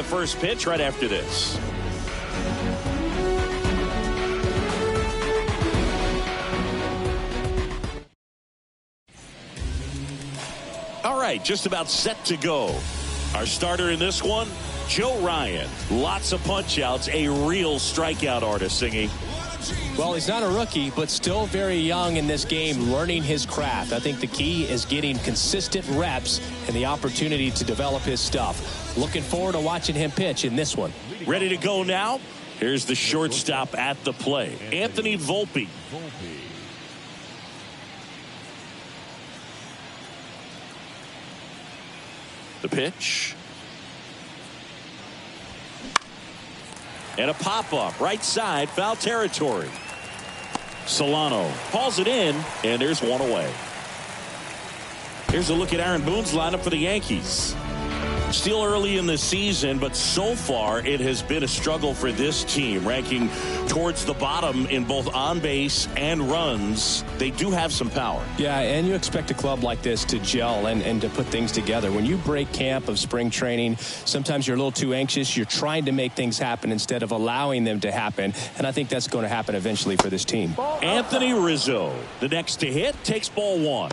first pitch right after this. All right, just about set to go. Our starter in this one, Joe Ryan. Lots of punch-outs, a real strikeout artist, Singy. Well, he's not a rookie, but still very young in this game, learning his craft. I think the key is getting consistent reps and the opportunity to develop his stuff. Looking forward to watching him pitch in this one. Ready to go now? Here's the shortstop at the plate, Anthony Volpe. The pitch. And a pop-up, right side, foul territory. Solano hauls it in, and there's one away. Here's a look at Aaron Boone's lineup for the Yankees. Still early in the season, but so far it has been a struggle for this team, ranking towards the bottom in both on base and runs. They do have some power. Yeah, and you expect a club like this to gel and to put things together. When you break camp of spring training, sometimes you're a little too anxious. You're trying to make things happen instead of allowing them to happen, and I think that's going to happen eventually for this team. Anthony Rizzo, the next to hit, takes ball one.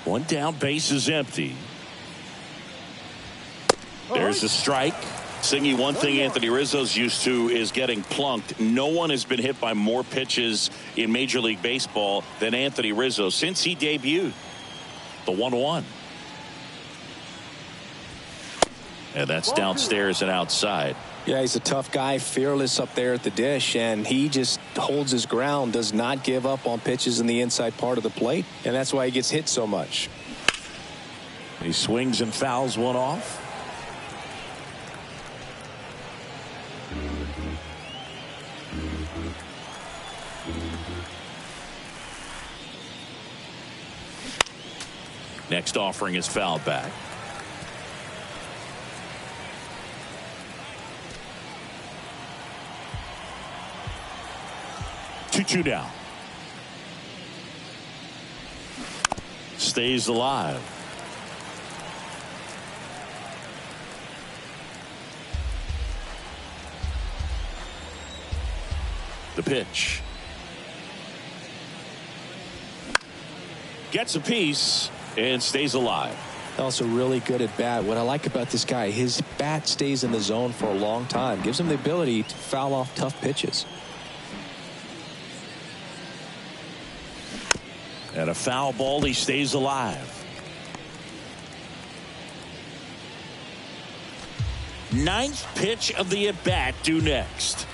One down, base is empty. There's a strike. Singy, one thing Anthony Rizzo's used to is getting plunked. No one has been hit by more pitches in Major League Baseball than Anthony Rizzo since he debuted. The 1-1. And that's downstairs and outside. Yeah, he's a tough guy, fearless up there at the dish, and he just holds his ground, does not give up on pitches in the inside part of the plate, and that's why he gets hit so much. He swings and fouls one off. Next offering is fouled back. 2-2 down. Stays alive. The pitch. Gets a piece and stays alive. Also really good at bat. What I like about this guy, his bat stays in the zone for a long time. Gives him the ability to foul off tough pitches. And a foul ball, he stays alive. Ninth pitch of the at-bat due next.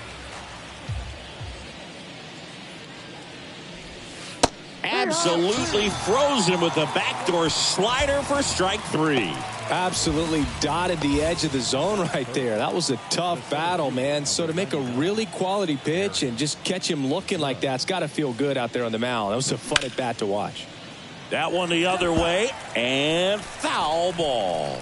Absolutely frozen with a backdoor slider for strike three. Absolutely dotted the edge of the zone right there. That was a tough battle, man. So to make a really quality pitch and just catch him looking like that, it's got to feel good out there on the mound. That was a fun at bat to watch. That one the other way, and foul ball.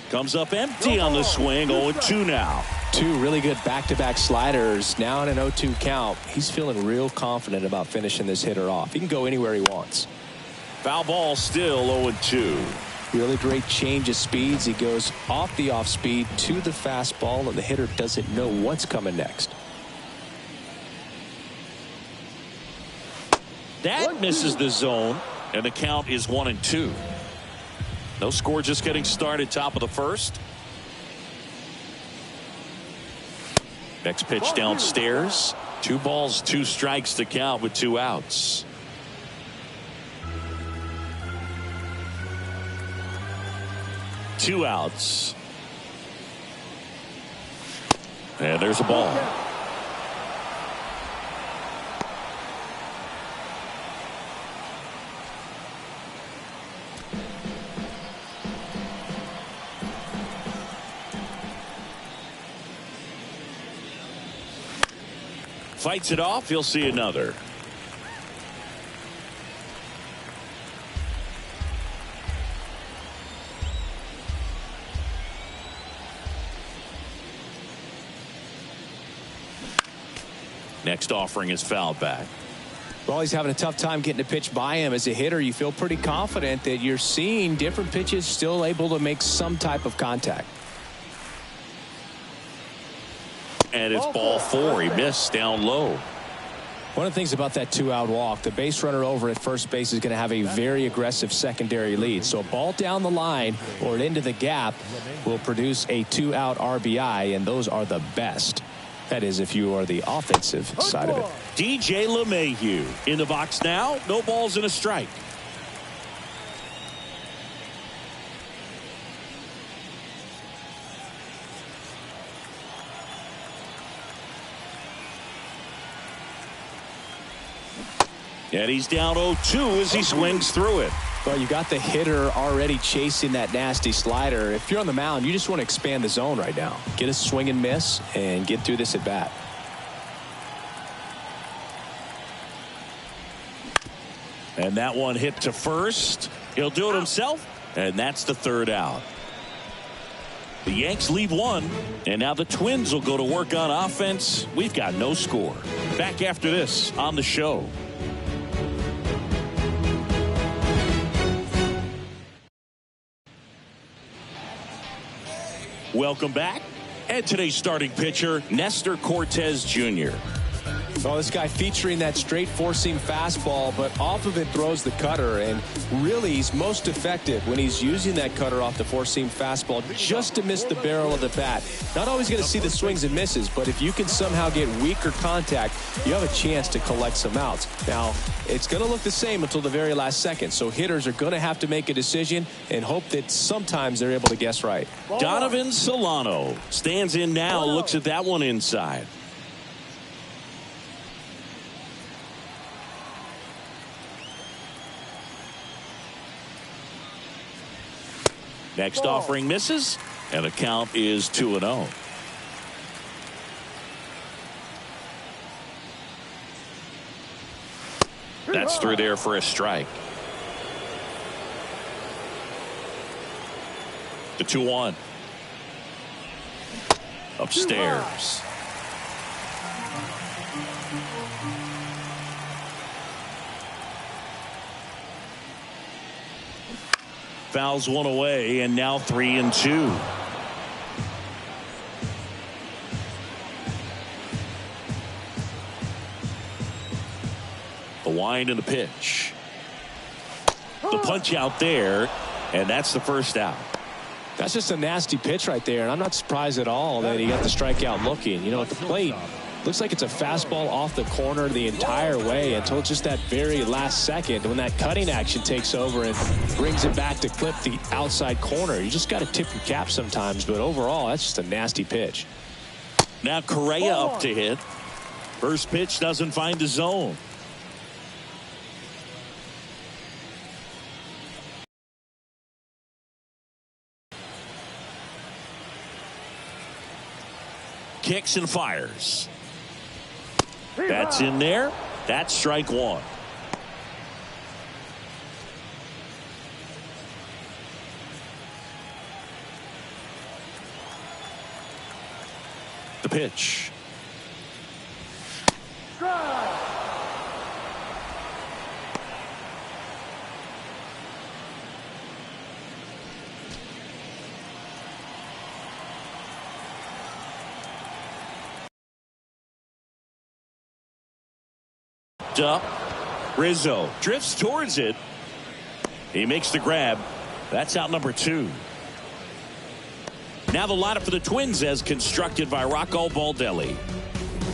Comes up empty on the swing. 0-2 now. Two really good back-to-back sliders. Now in an 0-2 count. He's feeling real confident about finishing this hitter off. He can go anywhere he wants. Foul ball still 0-2. Really great change of speeds. He goes off the off speed to the fastball, and the hitter doesn't know what's coming next. That misses the zone, and the count is 1-2. No score, just getting started, top of the first. Next pitch downstairs. 2 balls, 2 strikes to count with 2 outs. Two outs. And there's a ball. Fights it off. He'll see another. Next offering is fouled back. Well, he's having a tough time getting a pitch by him. As a hitter, you feel pretty confident that you're seeing different pitches still able to make some type of contact. And it's ball 4. He missed down low. One of the things about that 2-out walk, the base runner over at first base is going to have a very aggressive secondary lead. So a ball down the line or into the gap will produce a 2-out RBI, and those are the best. That is, if you are the offensive side of it. DJ LeMahieu in the box now. No balls and a strike. And he's down 0-2 as he swings through it. Well, you got the hitter already chasing that nasty slider. If you're on the mound, you just want to expand the zone right now. Get a swing and miss and get through this at bat. And that one hit to first. He'll do it himself. And that's the 3rd out. The Yanks leave one. And now the Twins will go to work on offense. We've got no score. Back after this on the show. Welcome back. And today's starting pitcher, Nestor Cortes Jr. Well, this guy featuring that straight four-seam fastball, but off of it throws the cutter, and really he's most effective when he's using that cutter off the four-seam fastball just to miss the barrel of the bat. Not always going to see the swings and misses, but if you can somehow get weaker contact, you have a chance to collect some outs. Now, it's going to look the same until the very last second, so hitters are going to have to make a decision and hope that sometimes they're able to guess right. Donovan Solano stands in now, looks at that one inside. Next offering misses, and the count is 2-0. That's through there for a strike. The 2-1. Upstairs. Fouls one away, and now 3-2. The wind and the pitch. The punch out there, and that's the 1st out. That's just a nasty pitch right there, and I'm not surprised at all that he got the strikeout looking. You know, at the plate, looks like it's a fastball off the corner the entire way until just that very last second when that cutting action takes over and brings it back to clip the outside corner. You just got to tip your cap sometimes, but overall, that's just a nasty pitch. Now Correa up to hit. First pitch doesn't find the zone. Kicks and fires. That's in there. That's strike 1. The pitch. Up. Rizzo drifts towards it. He makes the grab. That's out number 2. Now the lineup for the Twins as constructed by Rocco Baldelli.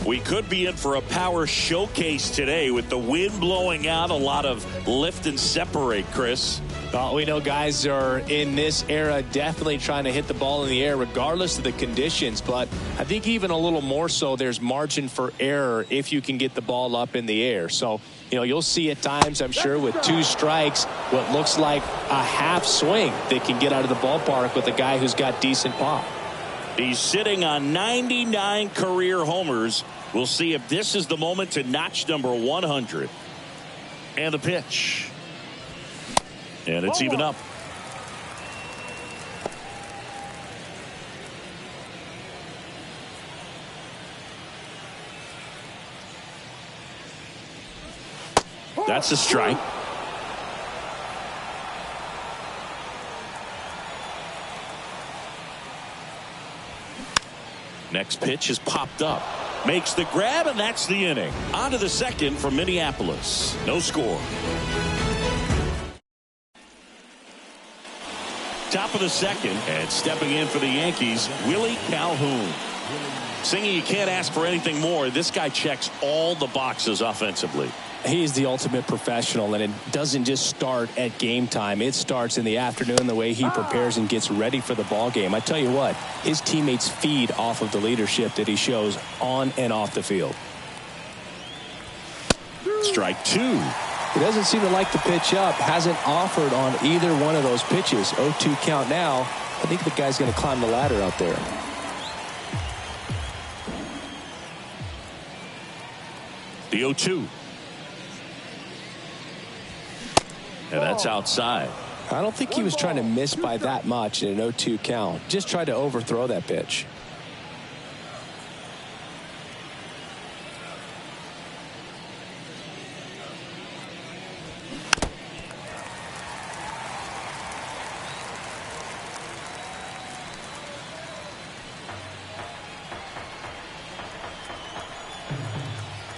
We could be in for a power showcase today with the wind blowing out, a lot of lift and separate, Chris. Well, we know guys are in this era definitely trying to hit the ball in the air regardless of the conditions, but I think even a little more so there's margin for error if you can get the ball up in the air. So, you know, you'll see at times, I'm sure, with 2 strikes, what looks like a half swing that can get out of the ballpark with a guy who's got decent pop. He's sitting on 99 career homers We'll see if this is the moment to notch number 100. And the pitch. And it's even up. That's a strike. Next pitch is popped up. Makes the grab, and that's the inning. On to the second from Minneapolis. No score. Top of the second, and stepping in for the Yankees, Willie Calhoun. Singing, you can't ask for anything more. This guy checks all the boxes offensively. He's the ultimate professional, and it doesn't just start at game time. It starts in the afternoon, the way he prepares and gets ready for the ball game. I tell you what, his teammates feed off of the leadership that he shows on and off the field. Strike two. He doesn't seem to like the pitch up. Hasn't offered on either one of those pitches. 0-2 count now. I think the guy's going to climb the ladder out there. The 0-2. And that's outside. I don't think he was trying to miss by that much in an 0-2 count. Just tried to overthrow that pitch.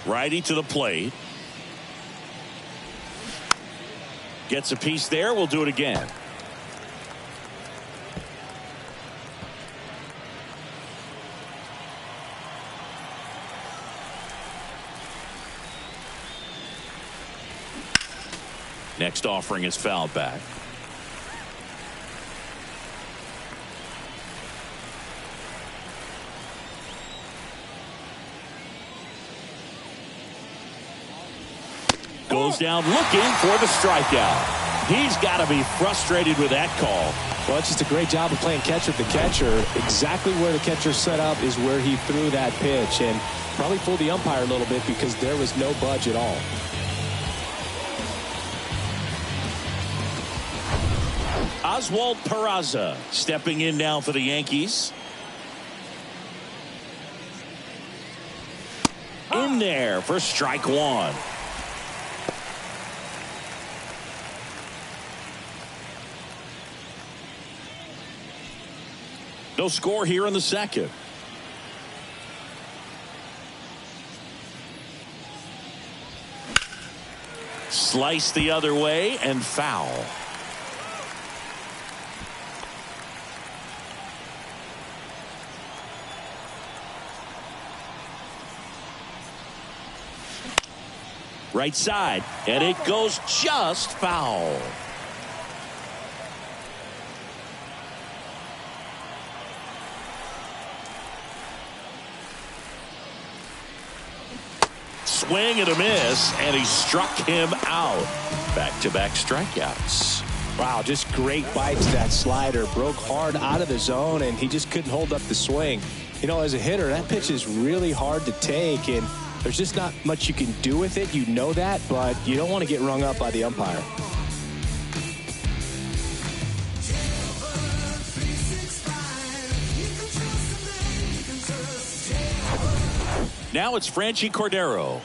Righty to the plate. Gets a piece there. We'll do it again. Next offering is fouled back. Goes down looking for the strikeout. He's got to be frustrated with that call. Well, it's just a great job of playing catch with the catcher. Exactly where the catcher set up is where he threw that pitch, and probably fooled the umpire a little bit because there was no budge at all. Oswald Peraza stepping in now for the Yankees. In there for strike one. No score here in the second. Slice the other way and foul. Right side, and it goes just foul. Swing and a miss, and he struck him out. Back-to-back strikeouts. Wow, just great bites. That slider broke hard out of the zone, and he just couldn't hold up the swing. You know, as a hitter, that pitch is really hard to take, and there's just not much you can do with it. You know that, but you don't want to get rung up by the umpire. Now it's Franchi Cordero.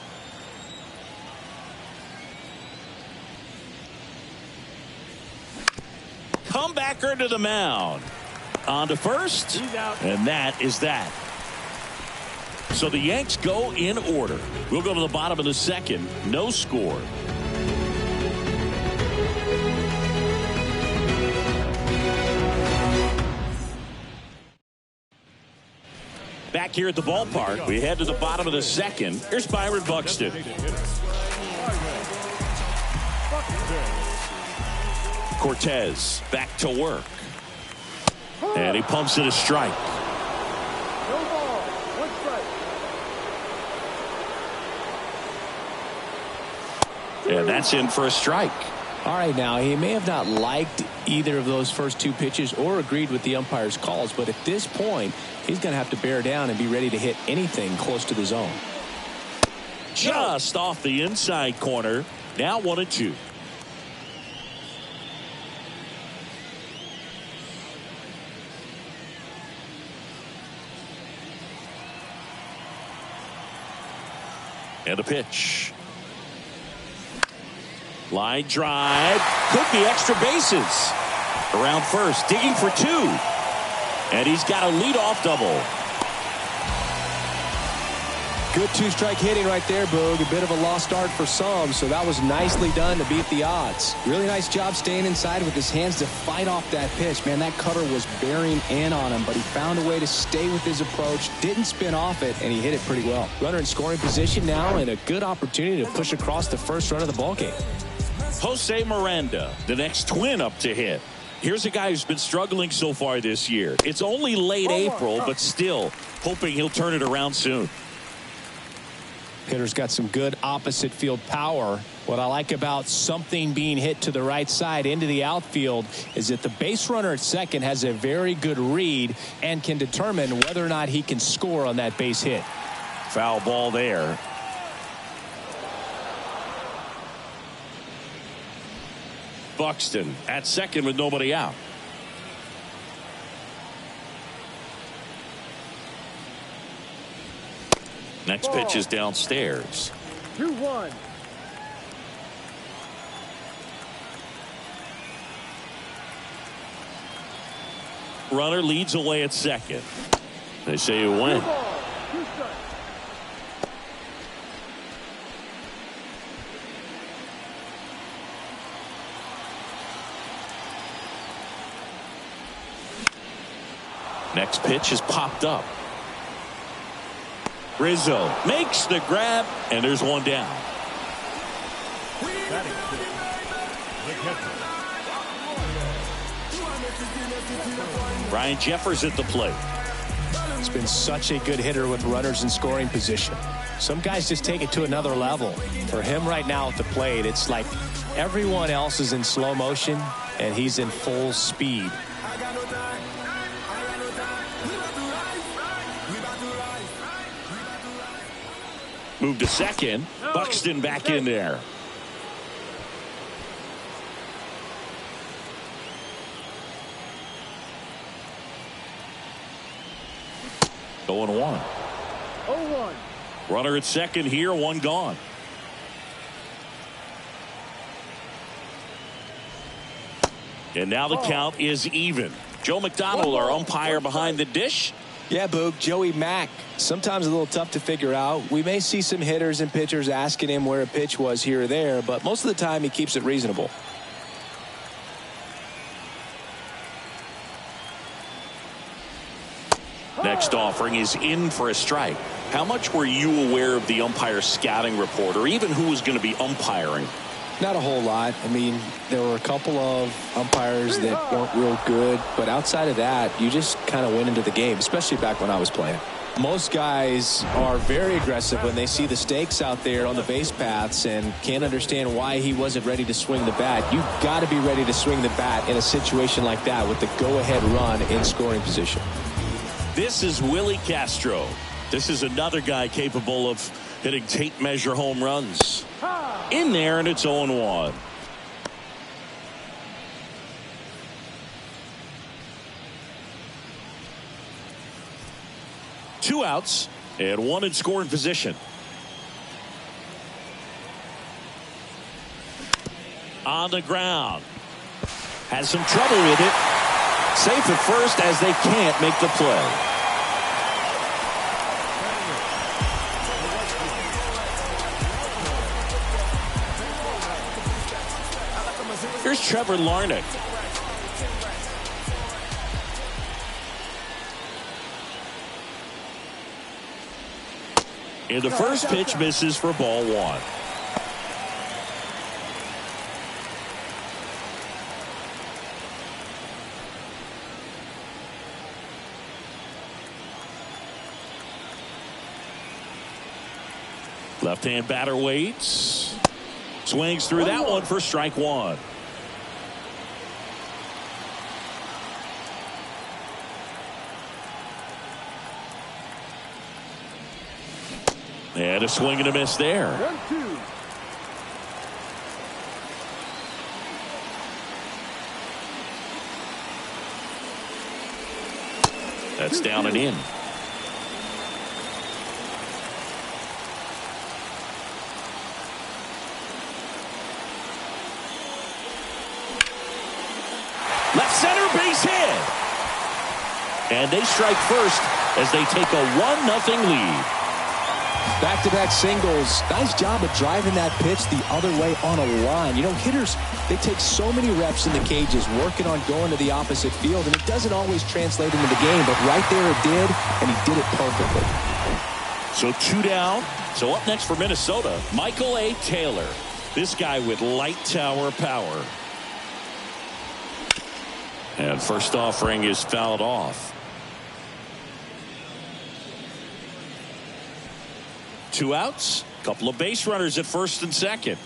Comebacker to the mound. On to first, and that is that. So the Yanks go in order. We'll go to the bottom of the second. No score. Back here at the ballpark, we head to the bottom of the second. Here's Byron Buxton. Cortez back to work. And he pumps it a strike. No ball, one strike. And that's in for a strike. All right, now, he may have not liked either of those first two pitches or agreed with the umpire's calls, but at this point, he's going to have to bear down and be ready to hit anything close to the zone. just off the inside corner. Now 1-2. And a pitch. Line drive. Could be extra bases. Around first, digging for 2. And he's got a leadoff double. Good two-strike hitting right there, Boog. A bit of a lost start for some, so that was nicely done to beat the odds. Really nice job staying inside with his hands to fight off that pitch. Man, that cutter was bearing in on him, but he found a way to stay with his approach, didn't spin off it, and he hit it pretty well. Runner in scoring position now, and a good opportunity to push across the first run of the ballgame. Jose Miranda, the next twin up to hit. Here's a guy who's been struggling so far this year. It's only late April, but still hoping he'll turn it around soon. Hitter's got some good opposite field power. What I like about something being hit to the right side into the outfield is that the base runner at second has a very good read and can determine whether or not he can score on that base hit. Foul ball there. Buxton at second with nobody out. Next pitch is downstairs. 2-1. Runner leads away at second. They say you win. 2 balls, 2 strikes. Next pitch is popped up. Rizzo makes the grab, and there's one down. Brian Jeffers at the plate. He's been such a good hitter with runners in scoring position. Some guys just take it to another level. For him right now at the plate, it's like everyone else is in slow motion, and he's in full speed. Move to second. Buxton back in there. Going 1. 0-1. Runner at second here, one gone. And now the count is even. Joe McDonald, our umpire behind the dish. Yeah, Boog, Joey Mack. Sometimes a little tough to figure out. We may see some hitters and pitchers asking him where a pitch was here or there, but most of the time he keeps it reasonable. Next offering is in for a strike. How much were you aware of the umpire scouting report, or even who was going to be umpiring? Not a whole lot. I mean, there were a couple of umpires that weren't real good, but outside of that, you just kind of went into the game, especially back when I was playing. Most guys are very aggressive when they see the stakes out there on the base paths and can't understand why he wasn't ready to swing the bat. You've got to be ready to swing the bat in a situation like that with the go-ahead run in scoring position. This is Willie Castro. This is another guy capable of hitting tape measure home runs. In there, and it's 0-1. Two outs and one in scoring position. On the ground. Has some trouble with it. Safe at first as they can't make the play. Here's Trevor Larnach. And the first pitch misses for ball 1. Left-hand batter waits. Swings through that one for strike 1. And a swing and a miss there. 1-2. That's down and in. Left center base hit. And they strike first as they take a 1-0 lead. Back-to-back singles. Nice job of driving that pitch the other way on a line. You know, hitters, they take so many reps in the cages working on going to the opposite field, and it doesn't always translate into the game, but right there it did, and he did it perfectly. So 2 down. So up next for Minnesota, Michael A. Taylor. This guy with light tower power. And first offering is fouled off. 2 outs. Couple of base runners at first and second.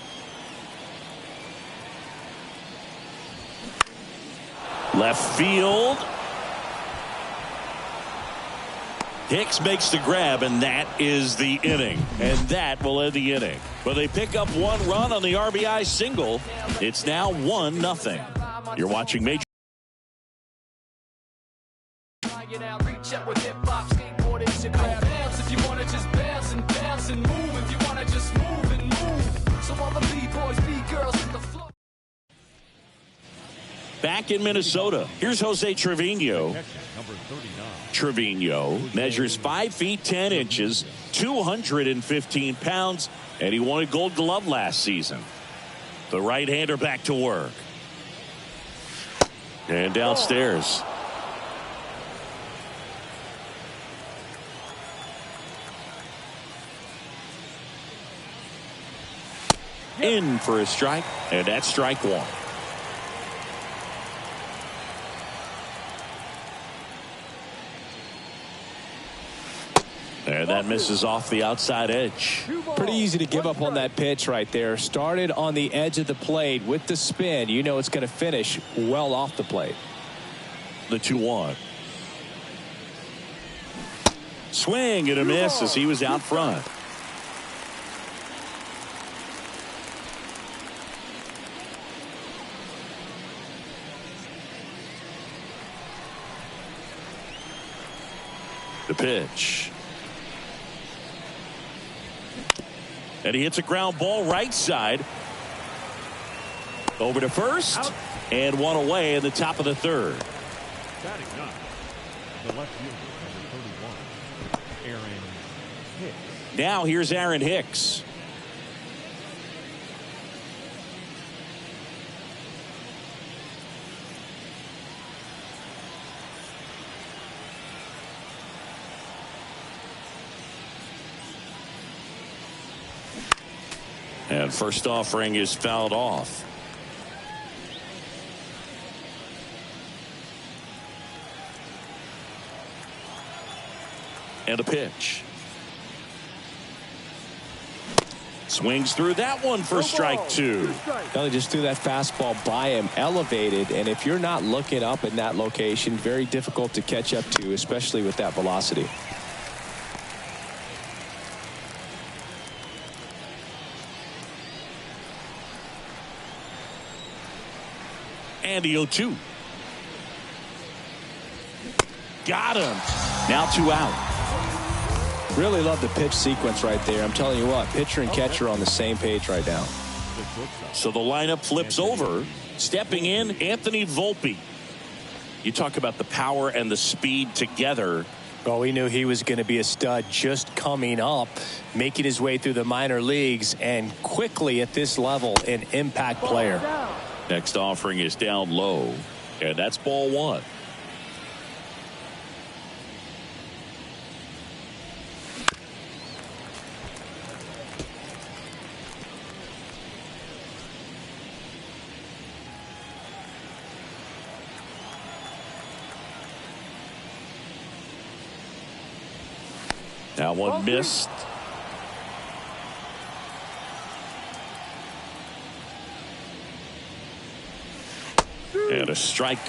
Left field. Hicks makes the grab, and that is the inning. And that will end the inning. But they pick up 1 run on the RBI single. It's now 1-0. You're watching Major. Reach out with hip-hop, skateboard, it's your bounce if you want to just bounce and move if you want to just move and move. So all the B-boys, B-girls hit the floor. Back in Minnesota, here's Jose Trevino. Trevino measures 5 feet 10 inches, 215 pounds, and he won a Gold Glove last season. The right-hander back to work. And downstairs. In for a strike, and that's strike 1. And that misses off the outside edge. Pretty easy to give up on that pitch right there. Started on the edge of the plate with the spin. You know it's going to finish well off the plate. The 2-1. Swing and a miss as he was out front. The pitch. And he hits a ground ball right side. Over to first. Out. And 1 away in the top of the 3rd. Batting ninth, the left fielder, number 31, Aaron Hicks. Now here's Aaron Hicks. And first offering is fouled off. And a pitch. Swings through that one for strike 2. They just threw that fastball by him, elevated, and if you're not looking up in that location, very difficult to catch up to, especially with that velocity. And the 0-2. Got him. Now 2 out. Really love the pitch sequence right there. I'm telling you what, pitcher and catcher on the same page right now. So the lineup flips over. Stepping in, Anthony Volpe. You talk about the power and the speed together. Well, we knew he was going to be a stud just coming up, making his way through the minor leagues, and quickly at this level, an impact player. Next offering is down low, and that's ball 1. That one missed. And a strike.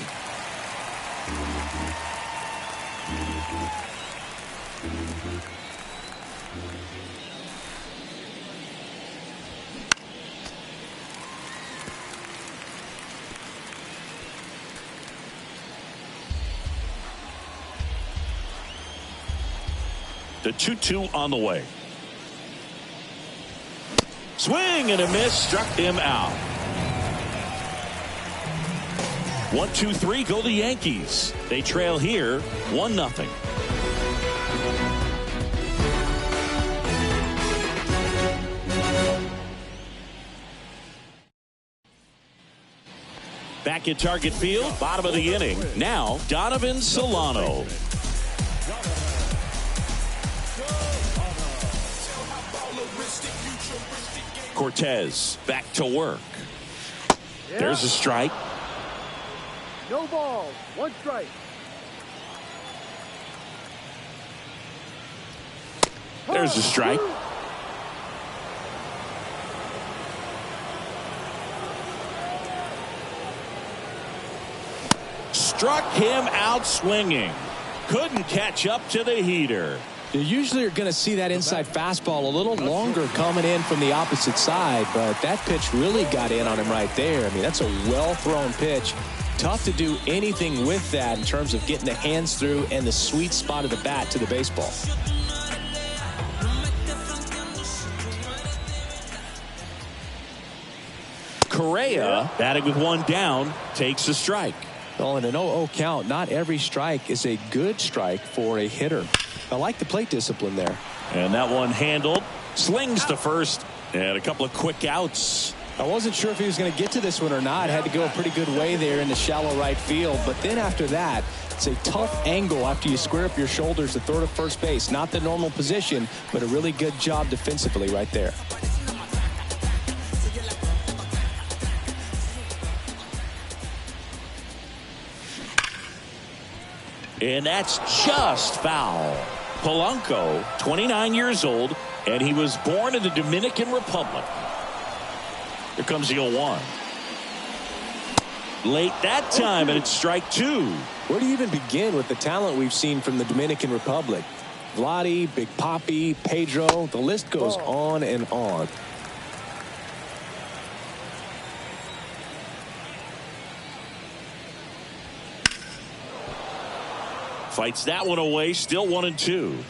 The 2-2 on the way. Swing and a miss, struck him out. 1-2-3 go the Yankees. They trail here 1-0. Back at Target Field, bottom of the inning. Now, Donovan Solano. Cortez back to work. Yeah. There's a strike. No balls. 1 strike. There's a strike. Struck him out swinging. Couldn't catch up to the heater. You usually are going to see that inside fastball a little longer coming in from the opposite side, but that pitch really got in on him right there. I mean, that's a well-thrown pitch. Tough to do anything with that in terms of getting the hands through and the sweet spot of the bat to the baseball. Correa, batting with 1 down, takes a strike. Well, in an 0-0 count, not every strike is a good strike for a hitter. I like the plate discipline there. And that one handled. Slings to first. And a couple of quick outs. I wasn't sure if he was going to get to this one or not. Had to go a pretty good way there in the shallow right field. But then after that, it's a tough angle after you square up your shoulders to throw to first base. Not the normal position, but a really good job defensively right there. And that's just foul. Polanco, 29 years old, and he was born in the Dominican Republic. Here comes the 0-1. Late that time, and it's strike 2. Where do you even begin with the talent we've seen from the Dominican Republic? Vladdy, Big Papi, Pedro, the list goes on and on. Fights that one away, still 1-2.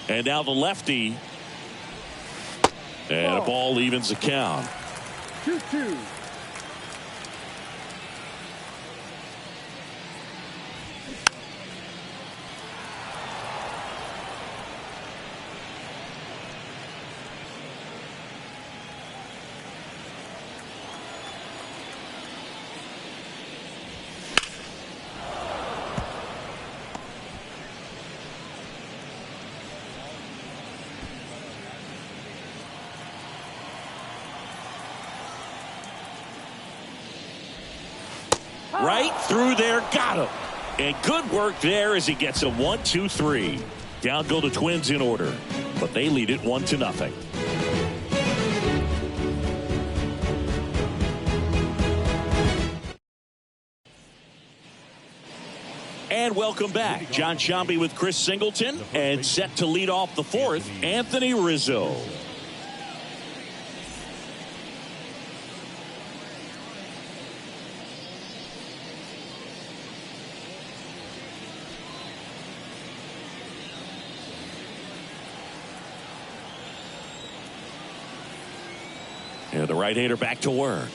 And now the lefty. And a ball evens the count. 2-2. Right through there, got him. And good work there as he gets a 1-2-3. Down go the Twins in order, but they lead it 1-0. And welcome back. John Sciambi with Chris Singleton, and set to lead off the 4th, Anthony Rizzo. The right-hander back to work.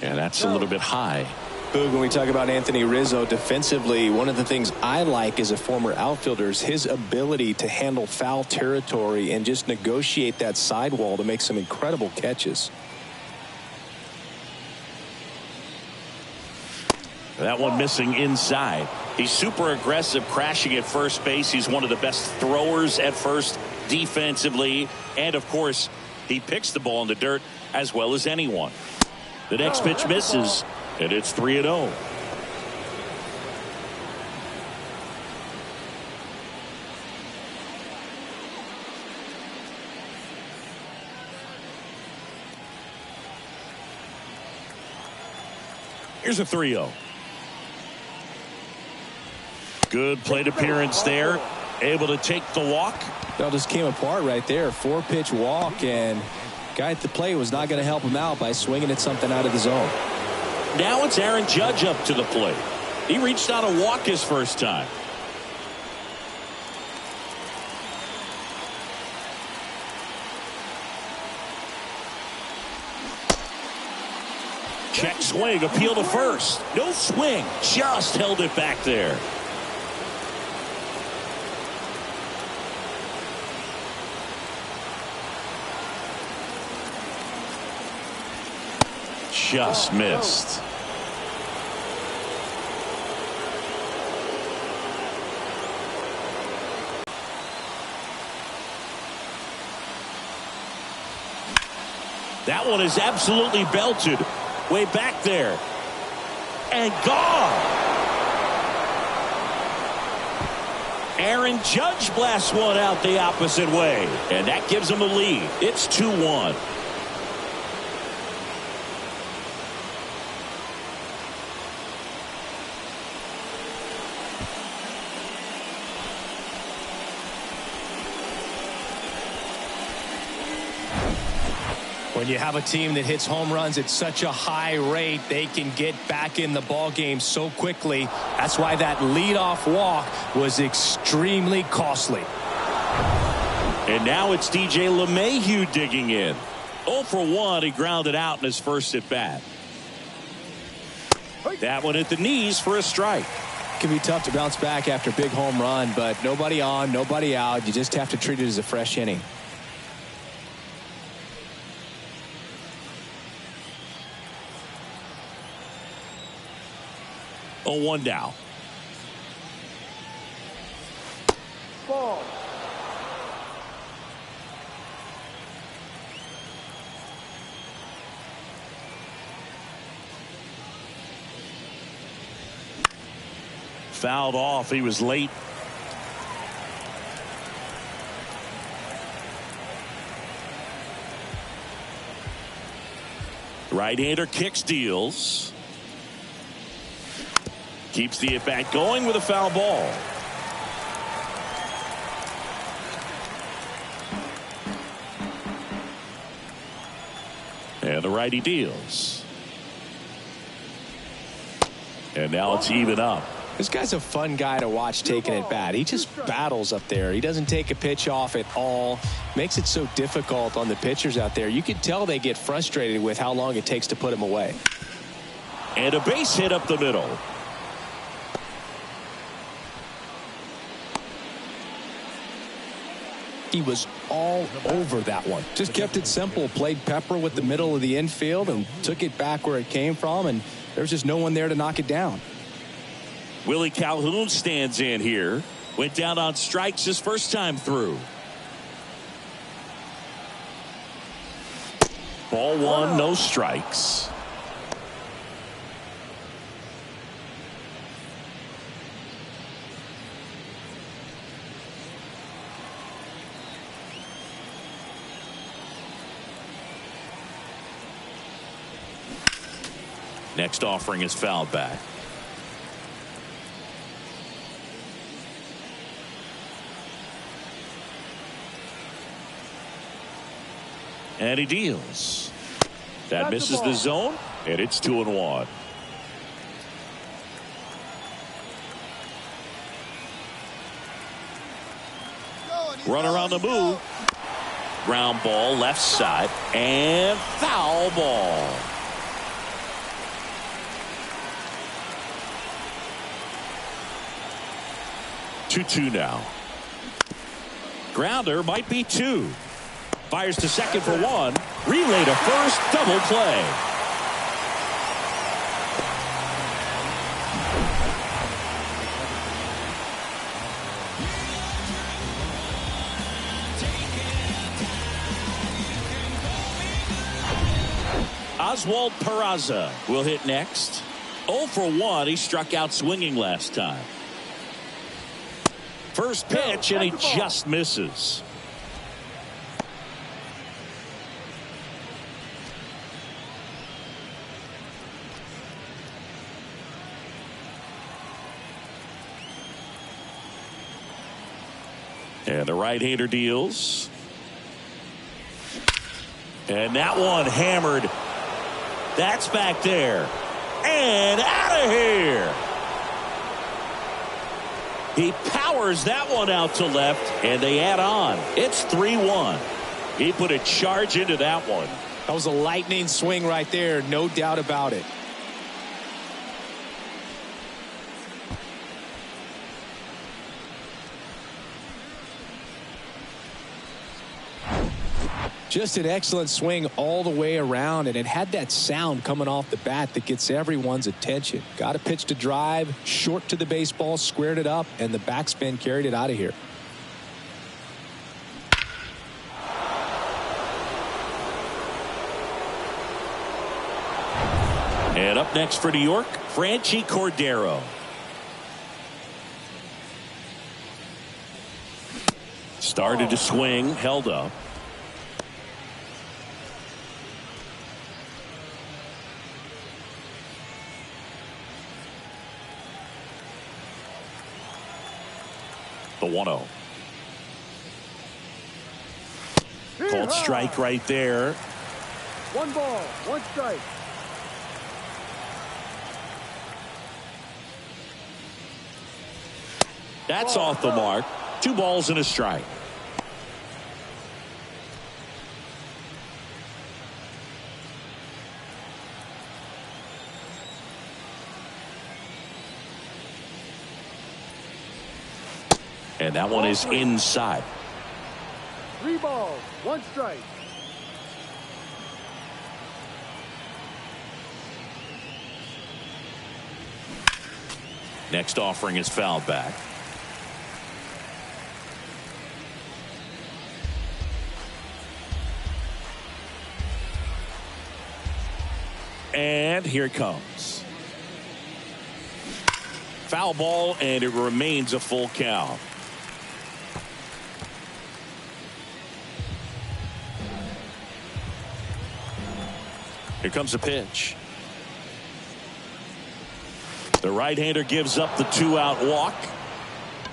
And that's a little bit high. Boog, when we talk about Anthony Rizzo defensively, one of the things I like as a former outfielder is his ability to handle foul territory and just negotiate that sidewall to make some incredible catches. That one missing inside. He's super aggressive, crashing at first base. He's one of the best throwers at first defensively. And, of course, he picks the ball in the dirt as well as anyone. The next pitch misses, and it's 3-0. Here's a 3-0. Good plate appearance there. Able to take the walk. Well, just came apart right there. 4-pitch walk, and guy at the plate was not going to help him out by swinging at something out of the zone. Now it's Aaron Judge up to the plate. He reached out a walk his first time. Check swing, appeal to first. No swing, just held it back there. Just missed. That one is absolutely belted. Way back there. And gone. Aaron Judge blasts one out the opposite way. And that gives him a lead. It's 2-1. When you have a team that hits home runs at such a high rate, they can get back in the ball game so quickly. That's why that leadoff walk was extremely costly. And now it's DJ LeMahieu digging in. 0 for 1, he grounded out in his first at bat. That one at the knees for a strike. It can be tough to bounce back after a big home run, but nobody on, nobody out. You just have to treat it as a fresh inning. 0-1 now. Ball. Fouled off. He was late. Right-hander kicks, deals. Keeps the at-bat going with a foul ball. And the righty deals. And now it's even up. This guy's a fun guy to watch taking at bat. He just battles up there. He doesn't take a pitch off at all. Makes it so difficult on the pitchers out there. You can tell they get frustrated with how long it takes to put him away. And a base hit up the middle. He was all over that one. Just kept it simple. Played pepper with the middle of the infield and took it back where it came from. And there's just no one there to knock it down. Willie Calhoun stands in here. Went down on strikes his first time through. Ball one, no strikes. Next offering is fouled back. And he deals. That misses the zone, and it's 2-1. Runner on the move. Ground ball left side, and foul ball. Two now. Grounder might be 2. Fires to second for 1. Relay to first. Double play. Oswald Peraza will hit next. 0 for 1. He struck out swinging last time. First pitch, and he just misses. And the right-hander deals. And that one hammered. That's back there. And out of here. He powers that one out to left, and they add on. It's 3-1. He put a charge into that one. That was a lightning swing right there, no doubt about it. Just an excellent swing all the way around, and it had that sound coming off the bat that gets everyone's attention. Got a pitch to drive, short to the baseball, squared it up, and the backspin carried it out of here. And up next for New York, Franchi Cordero. Started to swing, held up. The 1-0. Called strike right there. 1 ball, 1 strike. That's off the mark. 2 balls and a strike. And that one is inside. 3 balls, 1 strike. Next offering is fouled back. And here it comes. Foul ball, and it remains a full count. Here comes a pitch. The right-hander gives up the 2-out walk.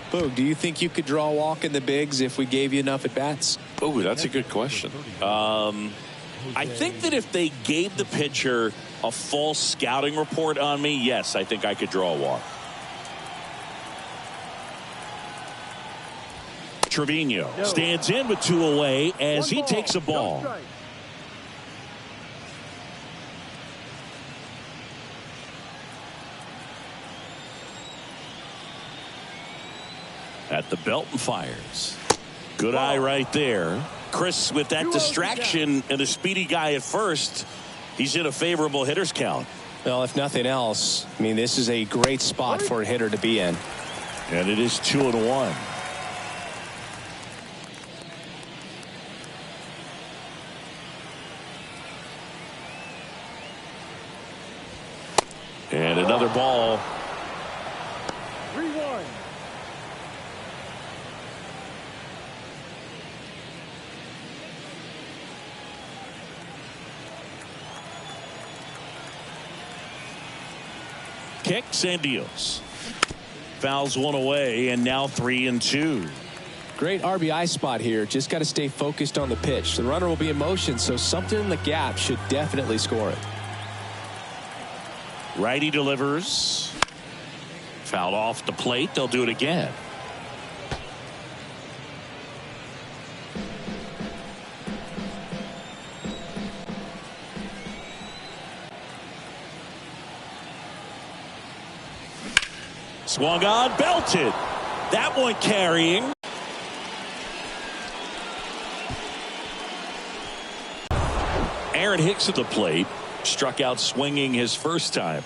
Boog, do you think you could draw a walk in the bigs if we gave you enough at-bats? Oh, that's a good question. I think that if they gave the pitcher a false scouting report on me, yes, I think I could draw a walk. Trevino stands in with 2 away as he takes a ball. At the belt and fires. Good eye right there. Chris, with that distraction and a speedy guy at first, he's in a favorable hitter's count. Well, if nothing else, I mean, this is a great spot for a hitter to be in. And it is 2-1. And another ball. 3-1. Kicks and deals. Fouls 1 away, and now 3-2. Great RBI spot here. Just got to stay focused on the pitch. The runner will be in motion, so something in the gap should definitely score it. Righty delivers. Fouled off the plate. They'll do it again. Swung on, belted. That one carrying. Aaron Hicks at the plate. Struck out swinging his first time.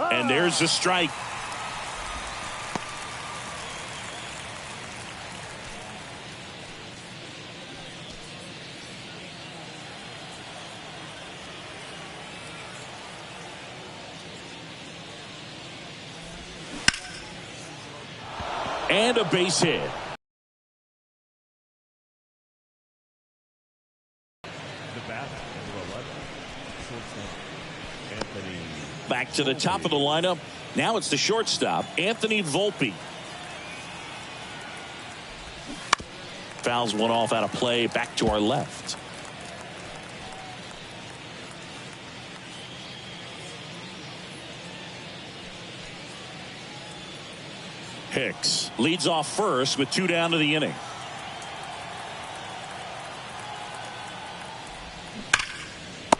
And there's the strike. And a base hit. Back to the top of the lineup. Now it's the shortstop, Anthony Volpe. Fouls one off out of play. Back to our left. Hicks leads off first with 2 down to the inning.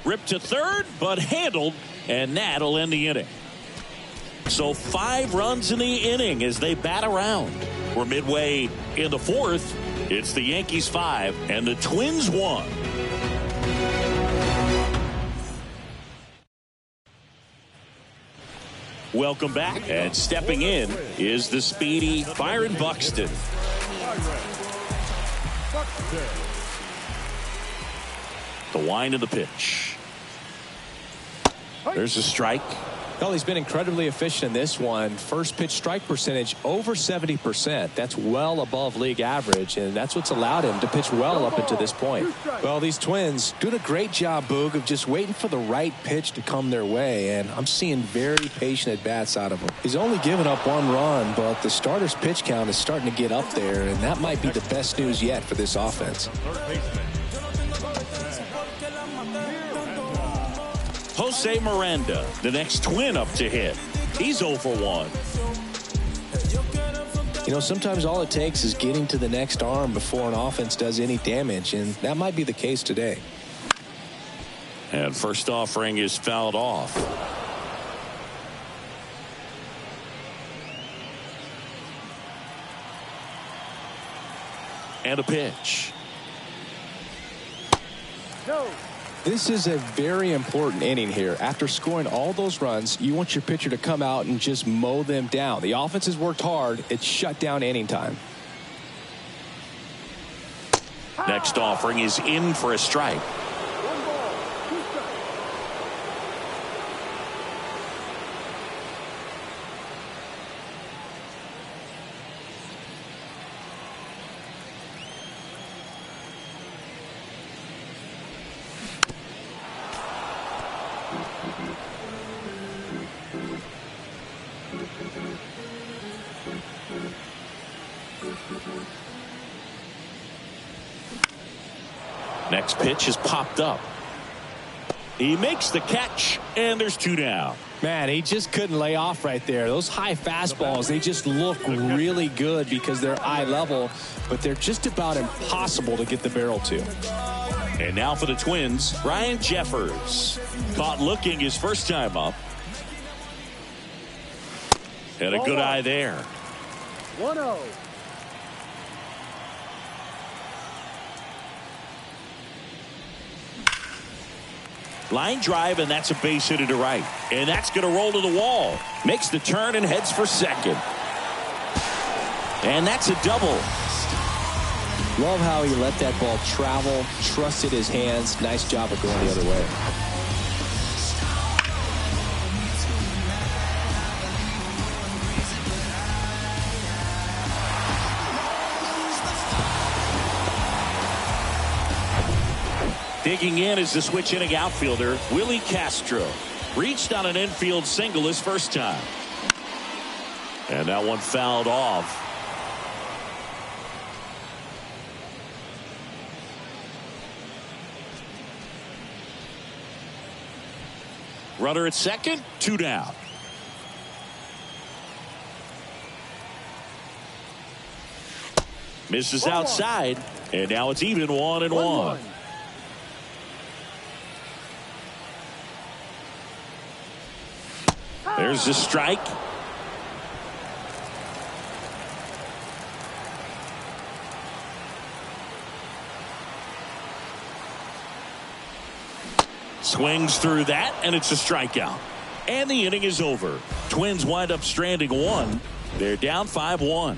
Ripped to third, but handled, and that'll end the inning. So 5 runs in the inning as they bat around. We're midway in the 4th. It's the Yankees 5 and the Twins 1. Welcome back, and stepping in is the speedy Byron Buxton. The wind of the pitch. There's a strike. Well, he's been incredibly efficient in this one. First pitch strike percentage over 70%. That's well above league average, and that's what's allowed him to pitch well up until this point. Well, these Twins doing a great job, Boog, of just waiting for the right pitch to come their way, and I'm seeing very patient at-bats out of him. He's only given up 1 run, but the starter's pitch count is starting to get up there, and that might be the best news yet for this offense. Jose Miranda, the next Twin up to hit. He's 0 for 1. You know, sometimes all it takes is getting to the next arm before an offense does any damage, and that might be the case today. And first offering is fouled off. And a pitch. No. This is a very important inning here. After scoring all those runs, you want your pitcher to come out and just mow them down. The offense has worked hard. It's shut down inning time. Next offering is in for a strike. Next pitch is popped up. He makes the catch, and there's 2 down. Man, he just couldn't lay off right there. Those high fastballs, they just look really good because they're eye level, but they're just about impossible to get the barrel to. And now for the Twins, Ryan Jeffers. Caught looking his first time up. And a good eye there. 1-0. Line drive, and that's a base hit to right. And that's going to roll to the wall. Makes the turn and heads for second. And that's a double. Love how he let that ball travel, trusted his hands. Nice job of going the other way. Digging in is the switch inning outfielder, Willie Castro. Reached on an infield single his first time. And that one fouled off. Runner at second, 2 down. Misses outside, and now it's even 1-1. There's the strike. Swings through that, and it's a strikeout. And the inning is over. Twins wind up stranding 1. They're down 5-1.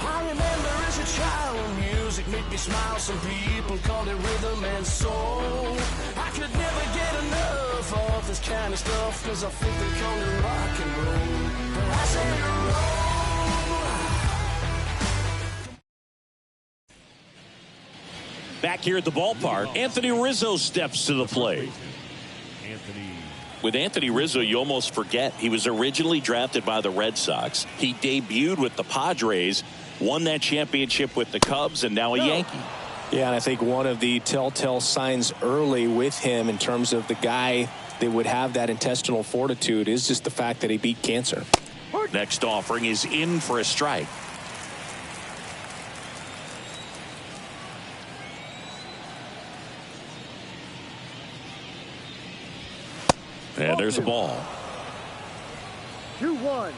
I remember as a child, music made me smile. Some people called it rhythm and soul. I could never get enough of this kind of stuff, cause I think they call it rock and roll. But I say roll. Back here at the ballpark, Anthony Rizzo steps to the plate. With Anthony Rizzo, you almost forget he was originally drafted by the Red Sox. He debuted with the Padres, won that championship with the Cubs, and now a Yankee. Yeah, and I think one of the telltale signs early with him in terms of the guy that would have that intestinal fortitude is just the fact that he beat cancer. Next offering is in for a strike. And there's a ball. 2-1.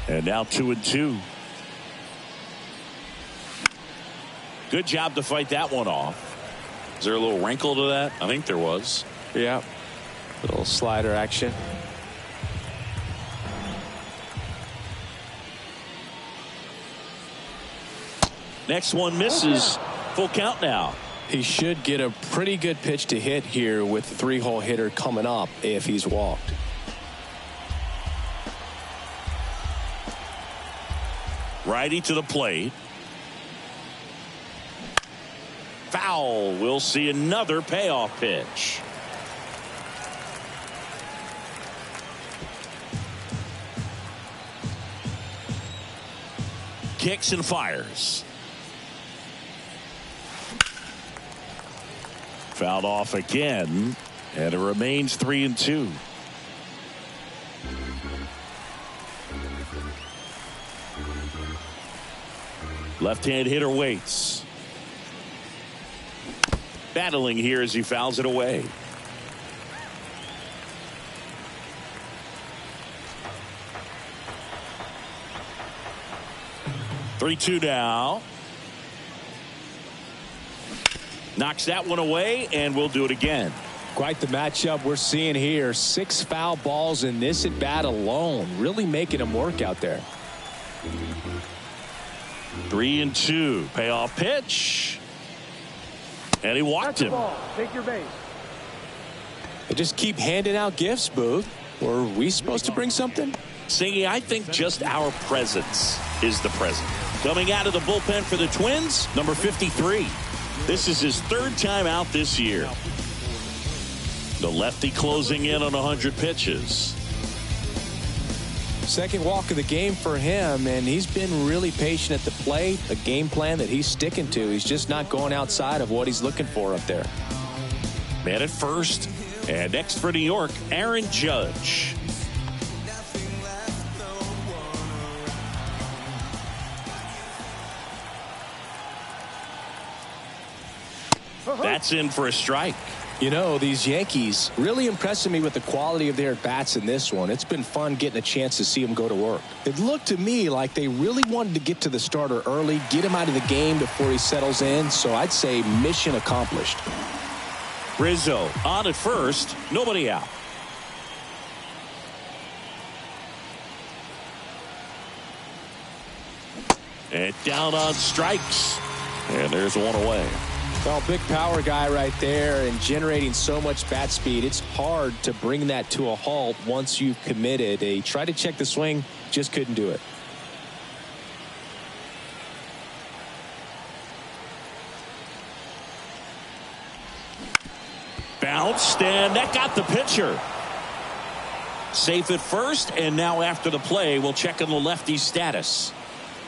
And now 2-2. Good job to fight that one off. Is there a little wrinkle to that? I think there was. Yeah. Little slider action. Next one misses. Full count now. He should get a pretty good pitch to hit here with the 3-hole hitter coming up if he's walked. Righty to the plate. Foul. We'll see another payoff pitch. Kicks and fires. Fouled off again, and it remains 3-2. Left-hand hitter waits. Battling here as he fouls it away. Three-two now. Knocks that one away, and we'll do it again. Quite the matchup we're seeing here. 6 foul balls in this at bat alone, really making him work out there. 3-2. Payoff pitch. And he walked him. Take your base. They just keep handing out gifts, Booth. Were we supposed to bring something? Singy, I think just our presence is the present. Coming out of the bullpen for the Twins, number 53. This is his 3rd time out this year. The lefty closing in on 100 pitches. Second walk of the game for him, and he's been really patient at the plate. A game plan that he's sticking to. He's just not going outside of what he's looking for up there. Man at first. And next for New York, Aaron Judge. That's in for a strike. You know, these Yankees really impressing me with the quality of their bats in this one. It's been fun getting a chance to see them go to work. It looked to me like they really wanted to get to the starter early, get him out of the game before he settles in. So I'd say mission accomplished. Rizzo on at first, nobody out. And down on strikes. And there's one away. Well, big power guy right there and generating so much bat speed. It's hard to bring that to a halt once you've committed. He tried to check the swing, just couldn't do it. Bounced, and that got the pitcher. Safe at first, and now after the play, we'll check on the lefty's status.